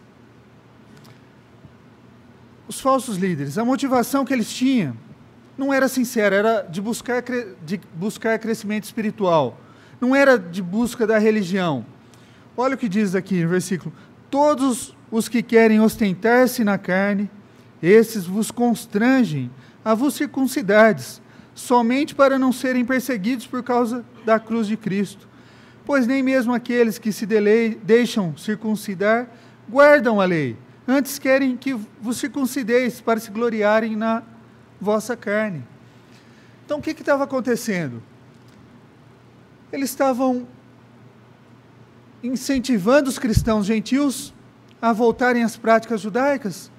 S7: Os falsos líderes, a motivação que eles tinham não era sincera, era de buscar crescimento espiritual. Não era de busca da religião. Olha o que diz aqui no versículo. Todos os que querem ostentar-se na carne, esses vos constrangem a vos circuncidades, somente para não serem perseguidos por causa da cruz de Cristo. Pois nem mesmo aqueles que se deixam circuncidar guardam a lei, antes querem que vos circuncideis para se gloriarem na vossa carne. Então o que estava acontecendo? Eles estavam incentivando os cristãos gentios a voltarem às práticas judaicas,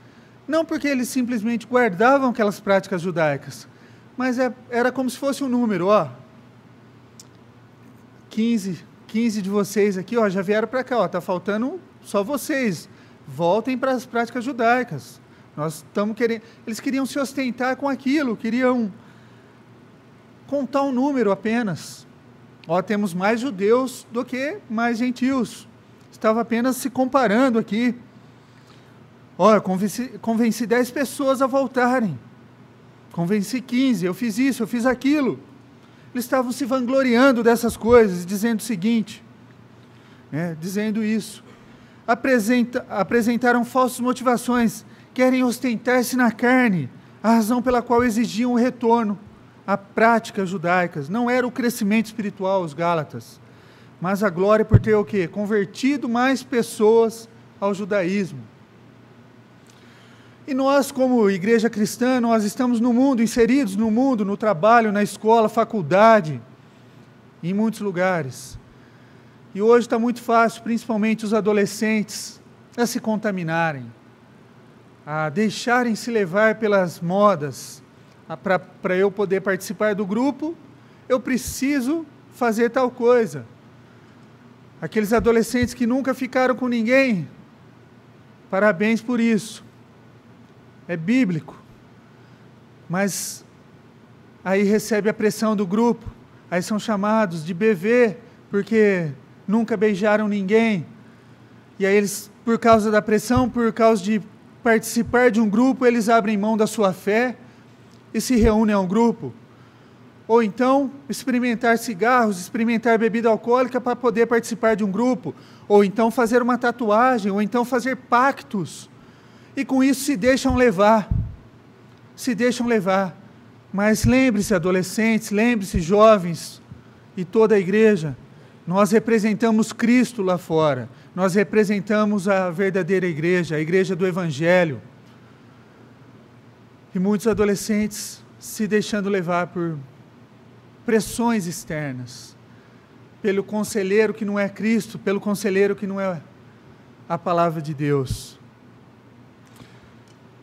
S7: não porque eles simplesmente guardavam aquelas práticas judaicas, mas era como se fosse um número, 15 de vocês aqui, já vieram para cá, está faltando só vocês, voltem para as práticas judaicas. Nós estamos querendo, eles queriam se ostentar com aquilo, queriam contar um número apenas. Temos mais judeus do que mais gentios. Estava apenas se comparando aqui. Eu convenci 10 pessoas a voltarem. Convenci 15, eu fiz isso, eu fiz aquilo. Eles estavam se vangloriando dessas coisas, dizendo o seguinte, dizendo isso. Apresentaram falsas motivações, querem ostentar-se na carne, a razão pela qual exigiam o retorno a práticas judaicas. Não era o crescimento espiritual, os gálatas, mas a glória por ter o quê? Convertido mais pessoas ao judaísmo. E nós, como igreja cristã, nós estamos no mundo, inseridos no mundo, no trabalho, na escola, faculdade, em muitos lugares. E hoje está muito fácil, principalmente os adolescentes, a se contaminarem, a deixarem se levar pelas modas. Para eu poder participar do grupo, eu preciso fazer tal coisa. Aqueles adolescentes que nunca ficaram com ninguém, parabéns por isso. É bíblico. Mas aí recebe a pressão do grupo, aí são chamados de bebê, porque nunca beijaram ninguém. E aí eles, por causa da pressão, por causa de participar de um grupo, eles abrem mão da sua fé e se reúnem a um grupo. Ou então, experimentar cigarros, experimentar bebida alcoólica para poder participar de um grupo. Ou então fazer uma tatuagem, ou então fazer pactos. E com isso se deixam levar. se deixam levar. Mas lembre-se, adolescentes, lembre-se, jovens e toda a igreja, nós representamos Cristo lá fora, nós representamos a verdadeira igreja, a igreja do Evangelho. E muitos adolescentes se deixando levar por pressões externas, pelo conselheiro que não é Cristo, pelo conselheiro que não é a palavra de Deus.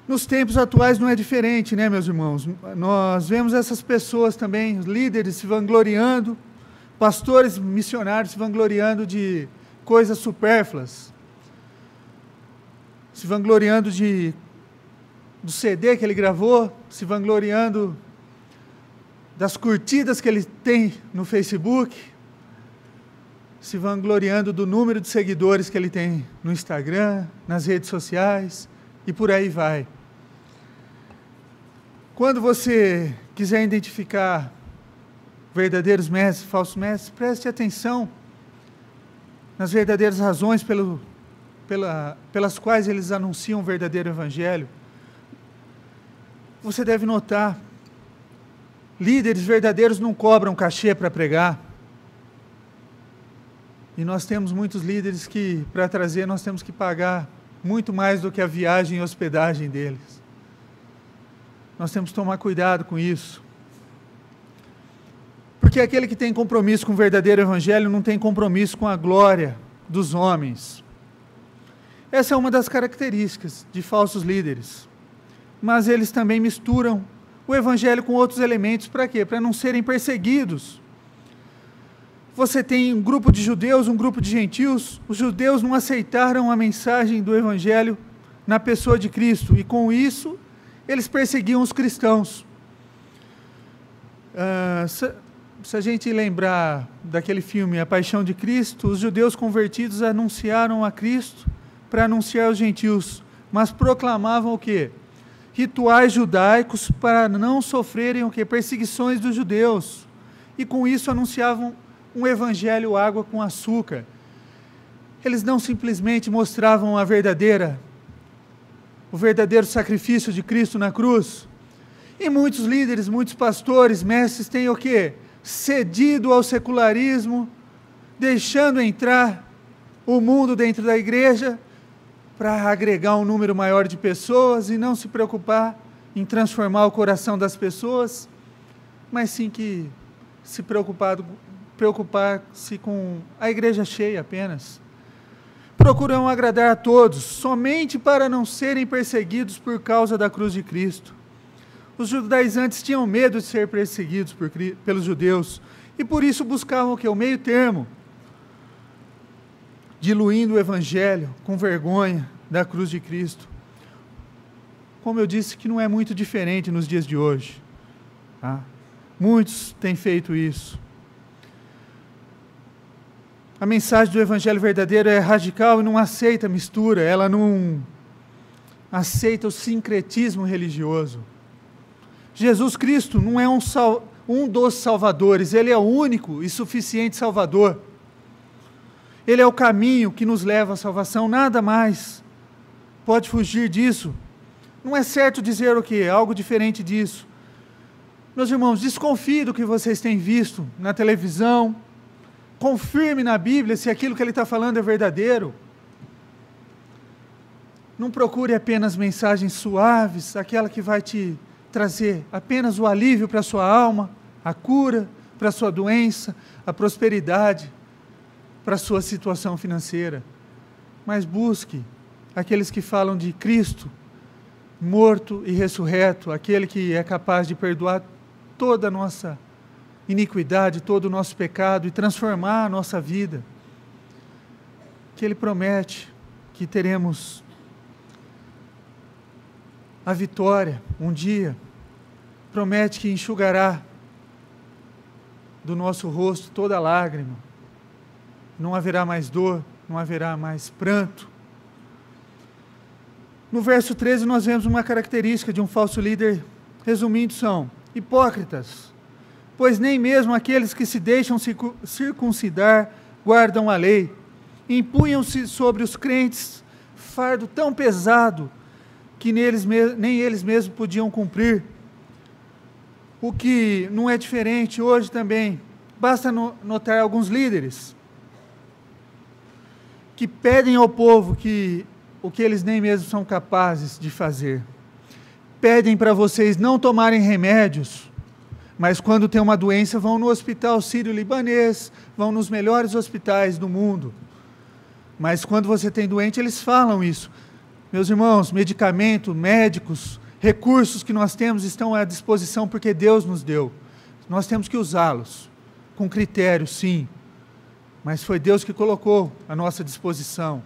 S7: Nos tempos atuais não é diferente, né, meus irmãos? Nós vemos essas pessoas também, líderes se vangloriando, pastores, missionários se vangloriando de coisas supérfluas, se vangloriando do CD que ele gravou, se vangloriando das curtidas que ele tem no Facebook, se vangloriando do número de seguidores que ele tem no Instagram, nas redes sociais, e por aí vai. Quando você quiser identificar verdadeiros mestres, falsos mestres, preste atenção nas verdadeiras razões pelas quais eles anunciam o verdadeiro evangelho. Você deve notar, líderes verdadeiros não cobram cachê para pregar. E nós temos muitos líderes que, para trazer, nós temos que pagar muito mais do que a viagem e hospedagem deles. Nós temos que tomar cuidado com isso. Porque aquele que tem compromisso com o verdadeiro evangelho não tem compromisso com a glória dos homens. Essa é uma das características de falsos líderes. Mas eles também misturam o evangelho com outros elementos. Para quê? Para não serem perseguidos. Você tem um grupo de judeus, um grupo de gentios. Os judeus não aceitaram a mensagem do evangelho na pessoa de Cristo. E com isso, eles perseguiam os cristãos. Se a gente lembrar daquele filme A Paixão de Cristo, os judeus convertidos anunciaram a Cristo para anunciar aos gentios. Mas proclamavam o quê? Rituais judaicos para não sofrerem o quê? Perseguições dos judeus. E com isso anunciavam um evangelho água com açúcar. Eles não simplesmente mostravam o verdadeiro sacrifício de Cristo na cruz. E muitos líderes, muitos pastores, mestres têm o quê? Cedido ao secularismo, deixando entrar o mundo dentro da igreja para agregar um número maior de pessoas e não se preocupar em transformar o coração das pessoas, mas sim que se preocupar-se com a igreja cheia apenas. Procuram agradar a todos, somente para não serem perseguidos por causa da cruz de Cristo. Os judaizantes tinham medo de ser perseguidos pelos judeus, e por isso buscavam o quê? O meio termo, diluindo o evangelho com vergonha da cruz de Cristo. Como eu disse, que não é muito diferente nos dias de hoje. Tá? Muitos têm feito isso. A mensagem do evangelho verdadeiro é radical e não aceita mistura, ela não aceita o sincretismo religioso. Jesus Cristo não é um dos salvadores, ele é o único e suficiente salvador. Ele é o caminho que nos leva à salvação, nada mais pode fugir disso. Não é certo dizer o quê? Algo diferente disso. Meus irmãos, desconfie do que vocês têm visto na televisão, confirme na Bíblia se aquilo que ele está falando é verdadeiro. Não procure apenas mensagens suaves, aquela que vai te trazer apenas o alívio para a sua alma, a cura para a sua doença, a prosperidade para a sua situação financeira. Mas busque aqueles que falam de Cristo, morto e ressurreto, aquele que é capaz de perdoar toda a nossa iniquidade, todo o nosso pecado e transformar a nossa vida. Que Ele promete que teremos a vitória um dia, promete que enxugará do nosso rosto toda lágrima, não haverá mais dor, não haverá mais pranto. No verso 13 nós vemos uma característica de um falso líder, resumindo, são hipócritas, pois nem mesmo aqueles que se deixam circuncidar guardam a lei, impunham-se sobre os crentes fardo tão pesado, que nem eles mesmos podiam cumprir. O que não é diferente hoje também. Basta notar alguns líderes que pedem ao povo o que eles nem mesmo são capazes de fazer. Pedem para vocês não tomarem remédios, mas quando tem uma doença vão no hospital sírio-libanês, vão nos melhores hospitais do mundo. Mas quando você tem doente, eles falam isso. Meus irmãos, medicamento, médicos, recursos que nós temos estão à disposição porque Deus nos deu. Nós temos que usá-los, com critério, sim. Mas foi Deus que colocou à nossa disposição.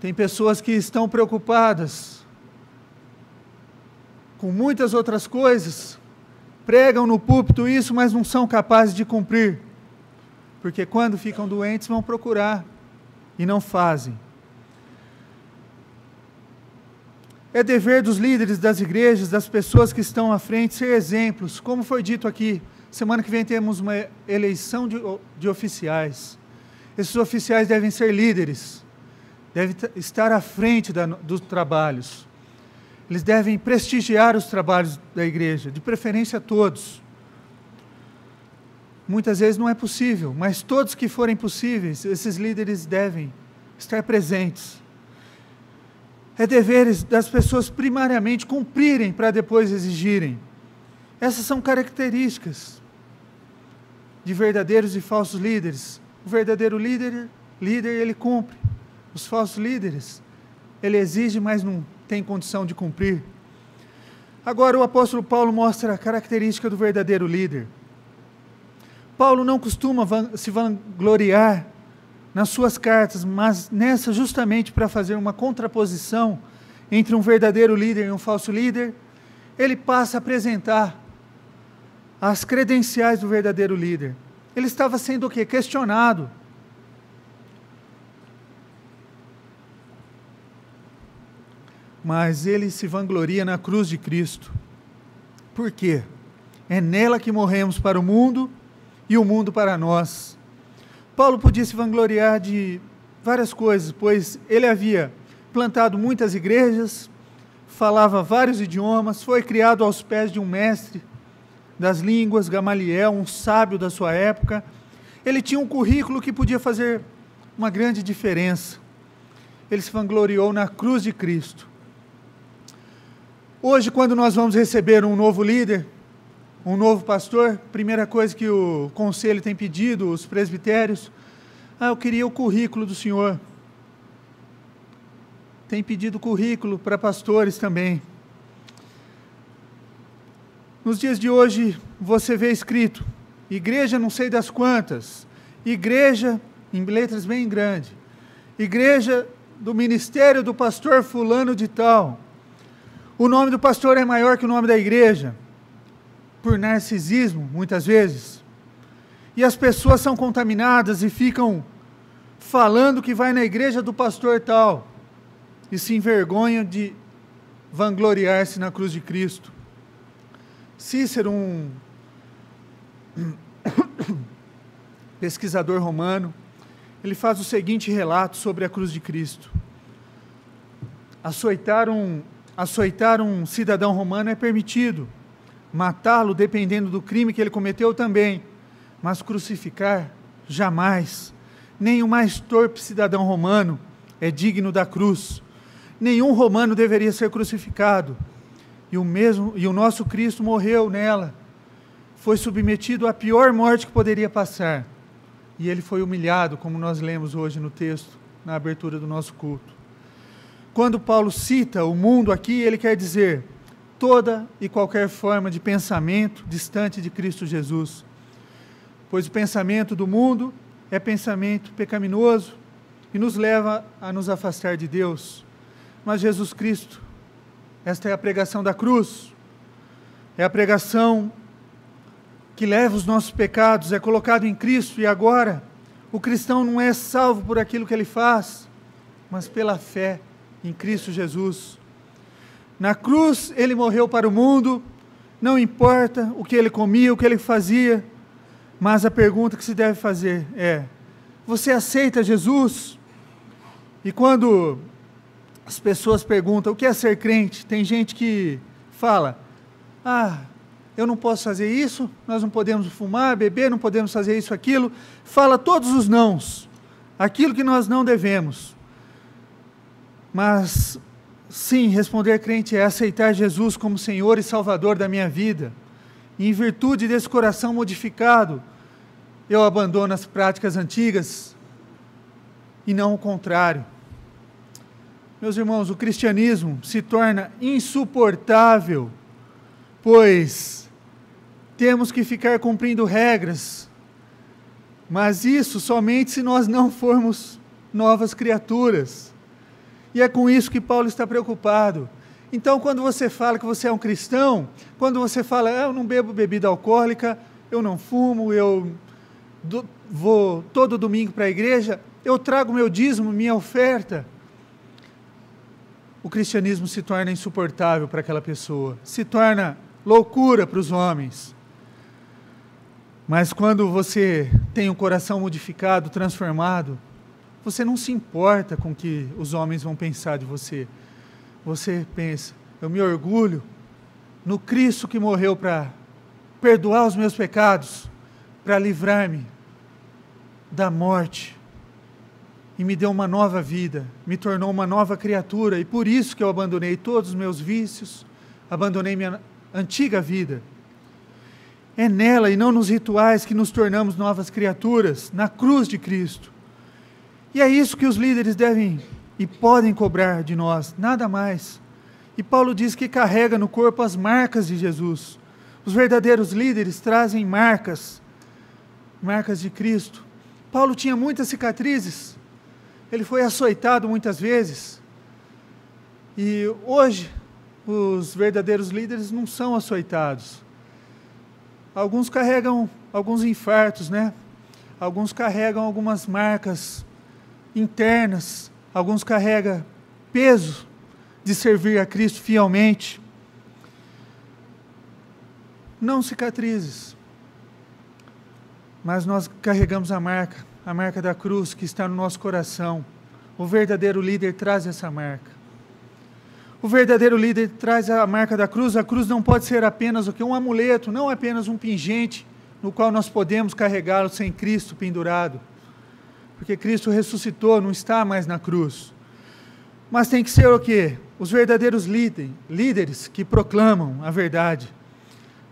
S7: Tem pessoas que estão preocupadas com muitas outras coisas, pregam no púlpito isso, mas não são capazes de cumprir. Porque quando ficam doentes vão procurar e não fazem. É dever dos líderes das igrejas, das pessoas que estão à frente, ser exemplos. Como foi dito aqui, semana que vem temos uma eleição de oficiais. Esses oficiais devem ser líderes, devem estar à frente dos trabalhos. Eles devem prestigiar os trabalhos da igreja, de preferência todos. Muitas vezes não é possível, mas todos que forem possíveis, esses líderes devem estar presentes. É dever das pessoas primariamente cumprirem para depois exigirem. Essas são características de verdadeiros e falsos líderes. O verdadeiro líder ele cumpre. Os falsos líderes, ele exige, mas não tem condição de cumprir. Agora o apóstolo Paulo mostra a característica do verdadeiro líder. Paulo não costuma se vangloriar nas suas cartas, mas nessa justamente para fazer uma contraposição entre um verdadeiro líder e um falso líder, ele passa a apresentar as credenciais do verdadeiro líder. Ele estava sendo o quê? Questionado. Mas ele se vangloria na cruz de Cristo. Por quê? É nela que morremos para o mundo e o mundo para nós. Paulo podia se vangloriar de várias coisas, pois ele havia plantado muitas igrejas, falava vários idiomas, foi criado aos pés de um mestre das línguas, Gamaliel, um sábio da sua época. Ele tinha um currículo que podia fazer uma grande diferença. Ele se vangloriou na cruz de Cristo. Hoje, quando nós vamos receber um novo líder, um novo pastor, primeira coisa que o conselho tem pedido, os presbitérios, eu queria o currículo do senhor. Tem pedido currículo para pastores também. Nos dias de hoje, você vê escrito, igreja não sei das quantas, igreja, em letras bem grandes, igreja do ministério do pastor fulano de tal. O nome do pastor é maior que o nome da igreja, por narcisismo, muitas vezes. E as pessoas são contaminadas e ficam falando que vai na igreja do pastor tal, e se envergonham de vangloriar-se na cruz de Cristo. Cícero, um pesquisador romano, ele faz o seguinte relato sobre a cruz de Cristo. Açoitar um cidadão romano é permitido, matá-lo dependendo do crime que ele cometeu também, mas crucificar, jamais. Nem o mais torpe cidadão romano é digno da cruz. Nenhum romano deveria ser crucificado. E o nosso Cristo morreu nela. Foi submetido à pior morte que poderia passar. E ele foi humilhado, como nós lemos hoje no texto, na abertura do nosso culto. Quando Paulo cita o mundo aqui, ele quer dizer toda e qualquer forma de pensamento distante de Cristo Jesus. Pois o pensamento do mundo é pensamento pecaminoso e nos leva a nos afastar de Deus. Mas Jesus Cristo, esta é a pregação da cruz, é a pregação que leva os nossos pecados, é colocado em Cristo, e agora o cristão não é salvo por aquilo que ele faz, mas pela fé em Cristo Jesus. Na cruz ele morreu para o mundo, não importa o que ele comia, o que ele fazia, mas a pergunta que se deve fazer é: você aceita Jesus? E quando as pessoas perguntam, o que é ser crente? Tem gente que fala, eu não posso fazer isso, nós não podemos fumar, beber, não podemos fazer isso, aquilo. Fala todos os nãos, aquilo que nós não devemos. Mas, sim, responder crente é aceitar Jesus como Senhor e Salvador da minha vida. E em virtude desse coração modificado, eu abandono as práticas antigas e não o contrário. Meus irmãos, o cristianismo se torna insuportável, pois temos que ficar cumprindo regras, mas isso somente se nós não formos novas criaturas. E é com isso que Paulo está preocupado. Então, quando você fala que você é um cristão, quando você fala, eu não bebo bebida alcoólica, eu não fumo, eu vou todo domingo para a igreja, eu trago meu dízimo, minha oferta, o cristianismo se torna insuportável para aquela pessoa, se torna loucura para os homens. Mas quando você tem um coração modificado, transformado, você não se importa com o que os homens vão pensar de você. Você pensa, eu me orgulho no Cristo que morreu para perdoar os meus pecados, para livrar-me da morte, e me deu uma nova vida, me tornou uma nova criatura, e por isso que eu abandonei todos os meus vícios, abandonei minha antiga vida. É nela e não nos rituais que nos tornamos novas criaturas, na cruz de Cristo. E é isso que os líderes devem e podem cobrar de nós, nada mais. E Paulo diz que carrega no corpo as marcas de Jesus. Os verdadeiros líderes trazem marcas de Cristo. Paulo tinha muitas cicatrizes, ele foi açoitado muitas vezes. E hoje, os verdadeiros líderes não são açoitados. Alguns carregam alguns infartos, né? Alguns carregam algumas marcas internas, alguns carregam peso de servir a Cristo fielmente. Não cicatrizes, mas nós carregamos a marca da cruz que está no nosso coração. O verdadeiro líder traz essa marca. O verdadeiro líder traz a marca da cruz. A cruz não pode ser apenas um amuleto, não apenas um pingente no qual nós podemos carregá-lo sem Cristo pendurado. Porque Cristo ressuscitou, não está mais na cruz. Mas tem que ser o quê? Os verdadeiros líderes que proclamam a verdade.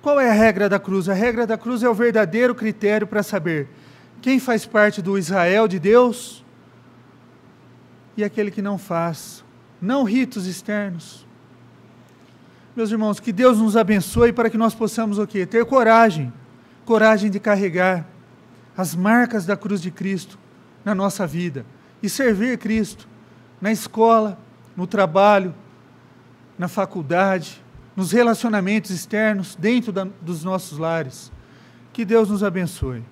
S7: Qual é a regra da cruz? A regra da cruz é o verdadeiro critério para saber quem faz parte do Israel de Deus e aquele que não faz. Não ritos externos. Meus irmãos, que Deus nos abençoe para que nós possamos o quê? Ter coragem de carregar as marcas da cruz de Cristo na nossa vida e servir Cristo na escola, no trabalho, na faculdade, nos relacionamentos externos, dentro dos nossos lares. Que Deus nos abençoe.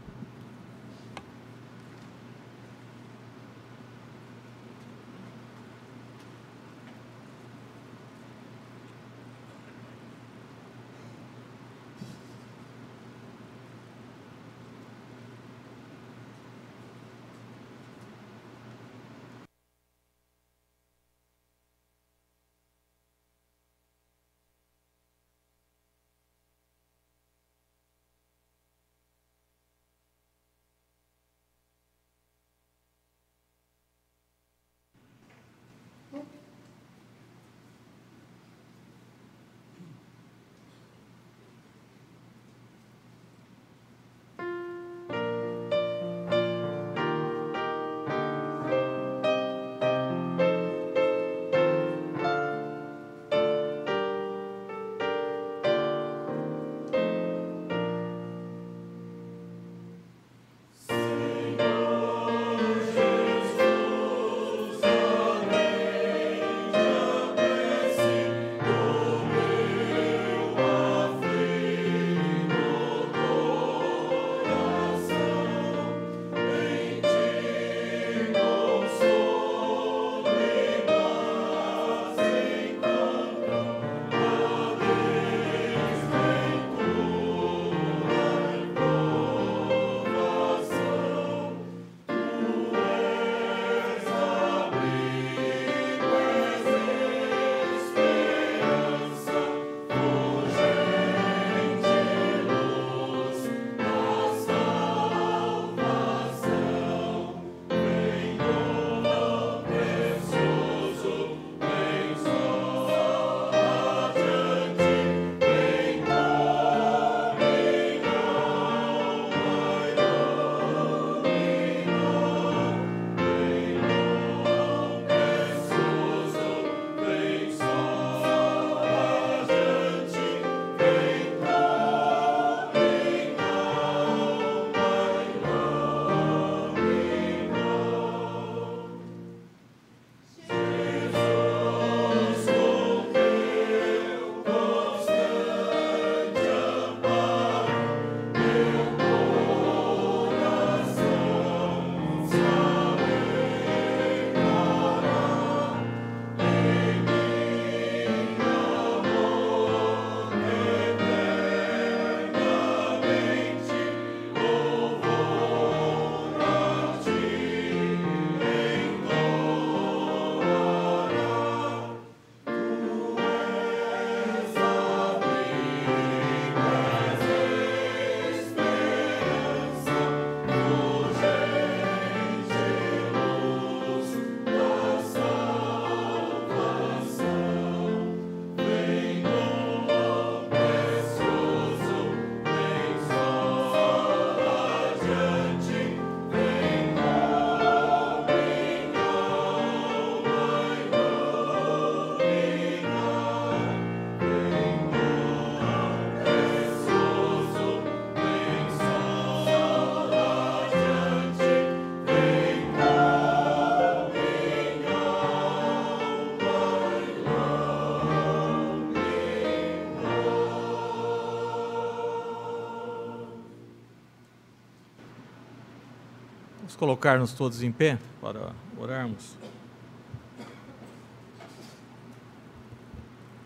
S1: Vamos colocar-nos todos em pé para orarmos.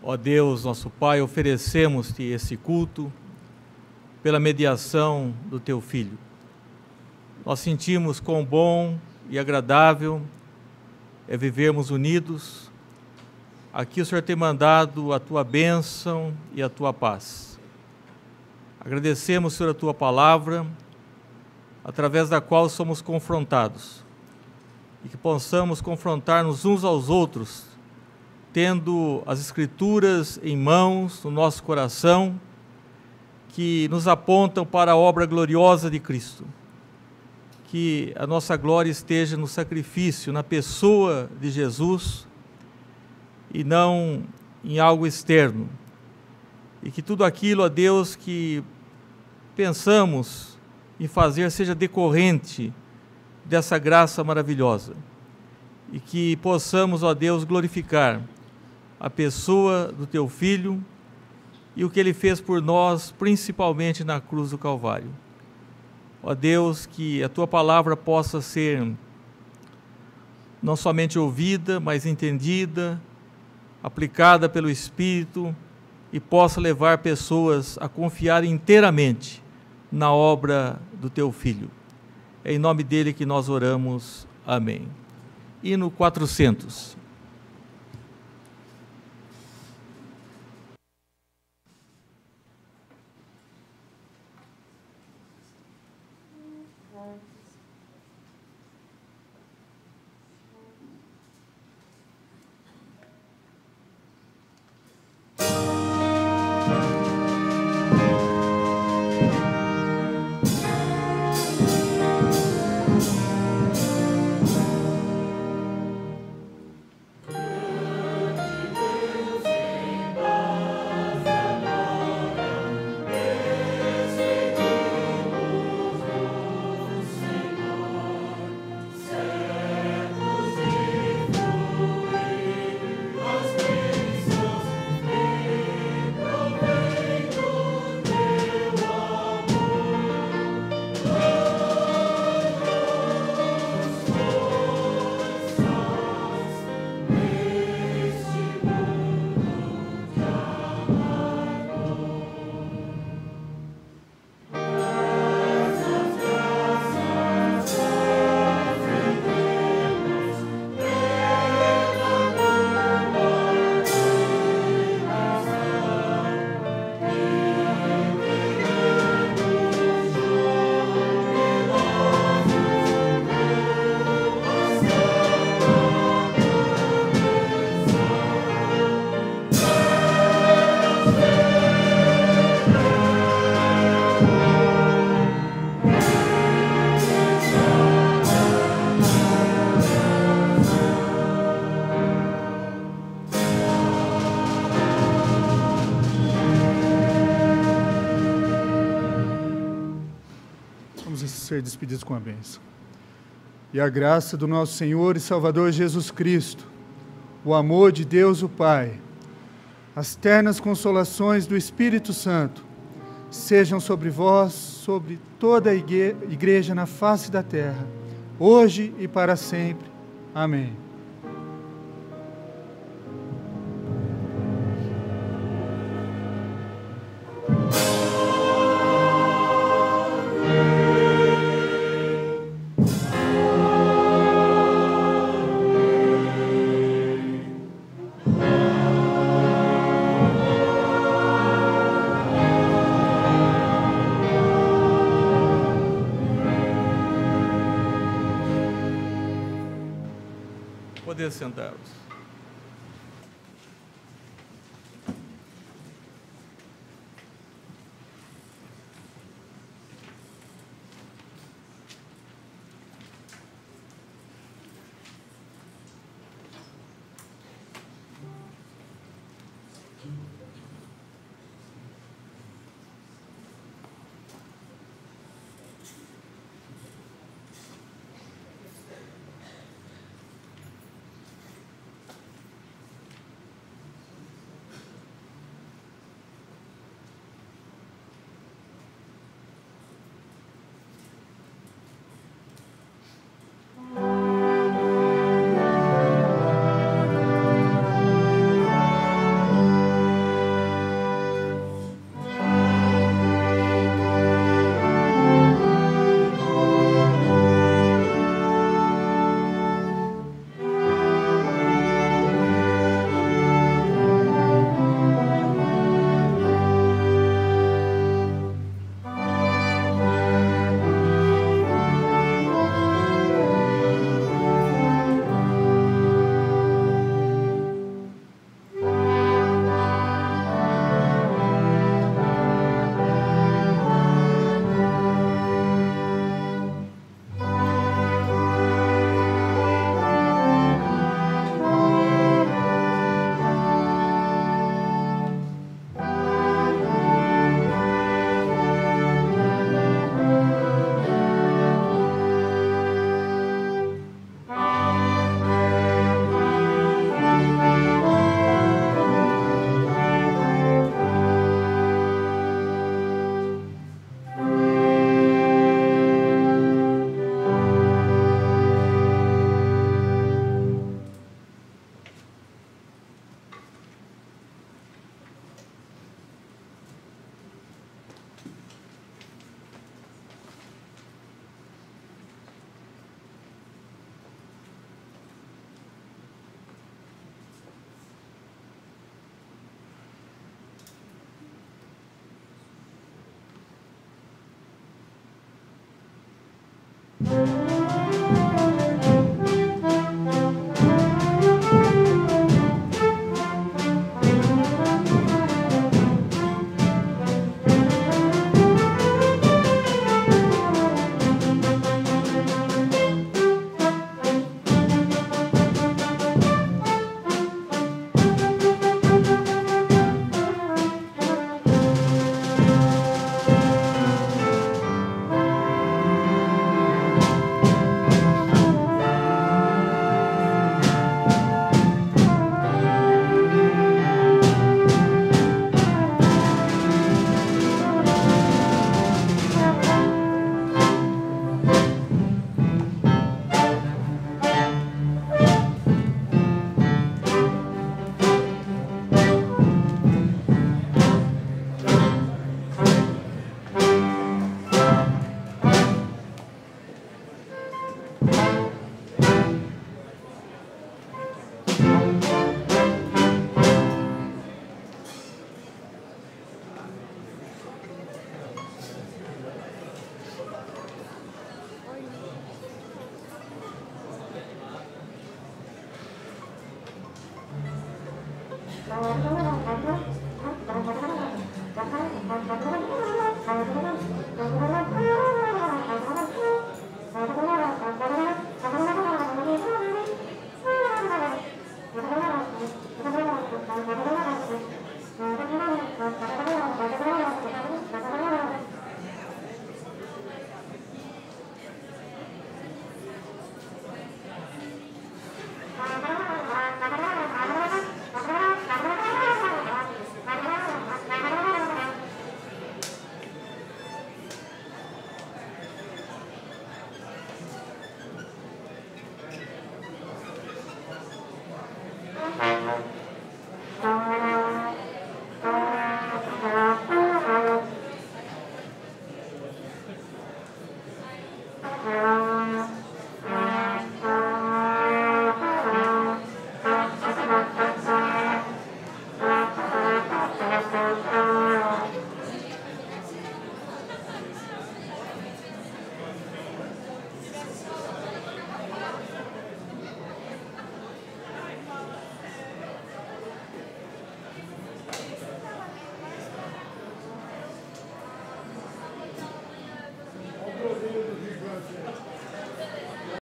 S1: Ó Deus, nosso Pai, oferecemos-te esse culto pela mediação do Teu Filho. Nós sentimos quão bom e agradável é vivermos unidos. Aqui o Senhor tem mandado a Tua bênção e a Tua paz. Agradecemos, Senhor, a Tua palavra, através da qual somos confrontados, e que possamos confrontar-nos uns aos outros, tendo as Escrituras em mãos, no nosso coração, que nos apontam para a obra gloriosa de Cristo. Que a nossa glória esteja no sacrifício, na pessoa de Jesus, e não em algo externo. E que tudo aquilo, ó Deus, que pensamos em fazer seja decorrente dessa graça maravilhosa. E que possamos, ó Deus, glorificar a pessoa do Teu Filho e o que Ele fez por nós, principalmente na cruz do Calvário. Ó Deus, que a Tua palavra possa ser não somente ouvida, mas entendida, aplicada pelo Espírito, e possa levar pessoas a confiar inteiramente na obra do Teu Filho. É em nome dele que nós oramos. Amém. Hino 400.
S7: Ser despedidos com a bênção. E a graça do nosso Senhor e Salvador Jesus Cristo, o amor de Deus o Pai, as ternas consolações do Espírito Santo, sejam sobre vós, sobre toda a igreja na face da terra, hoje e para sempre. Amém.
S1: Poder sentar-vos.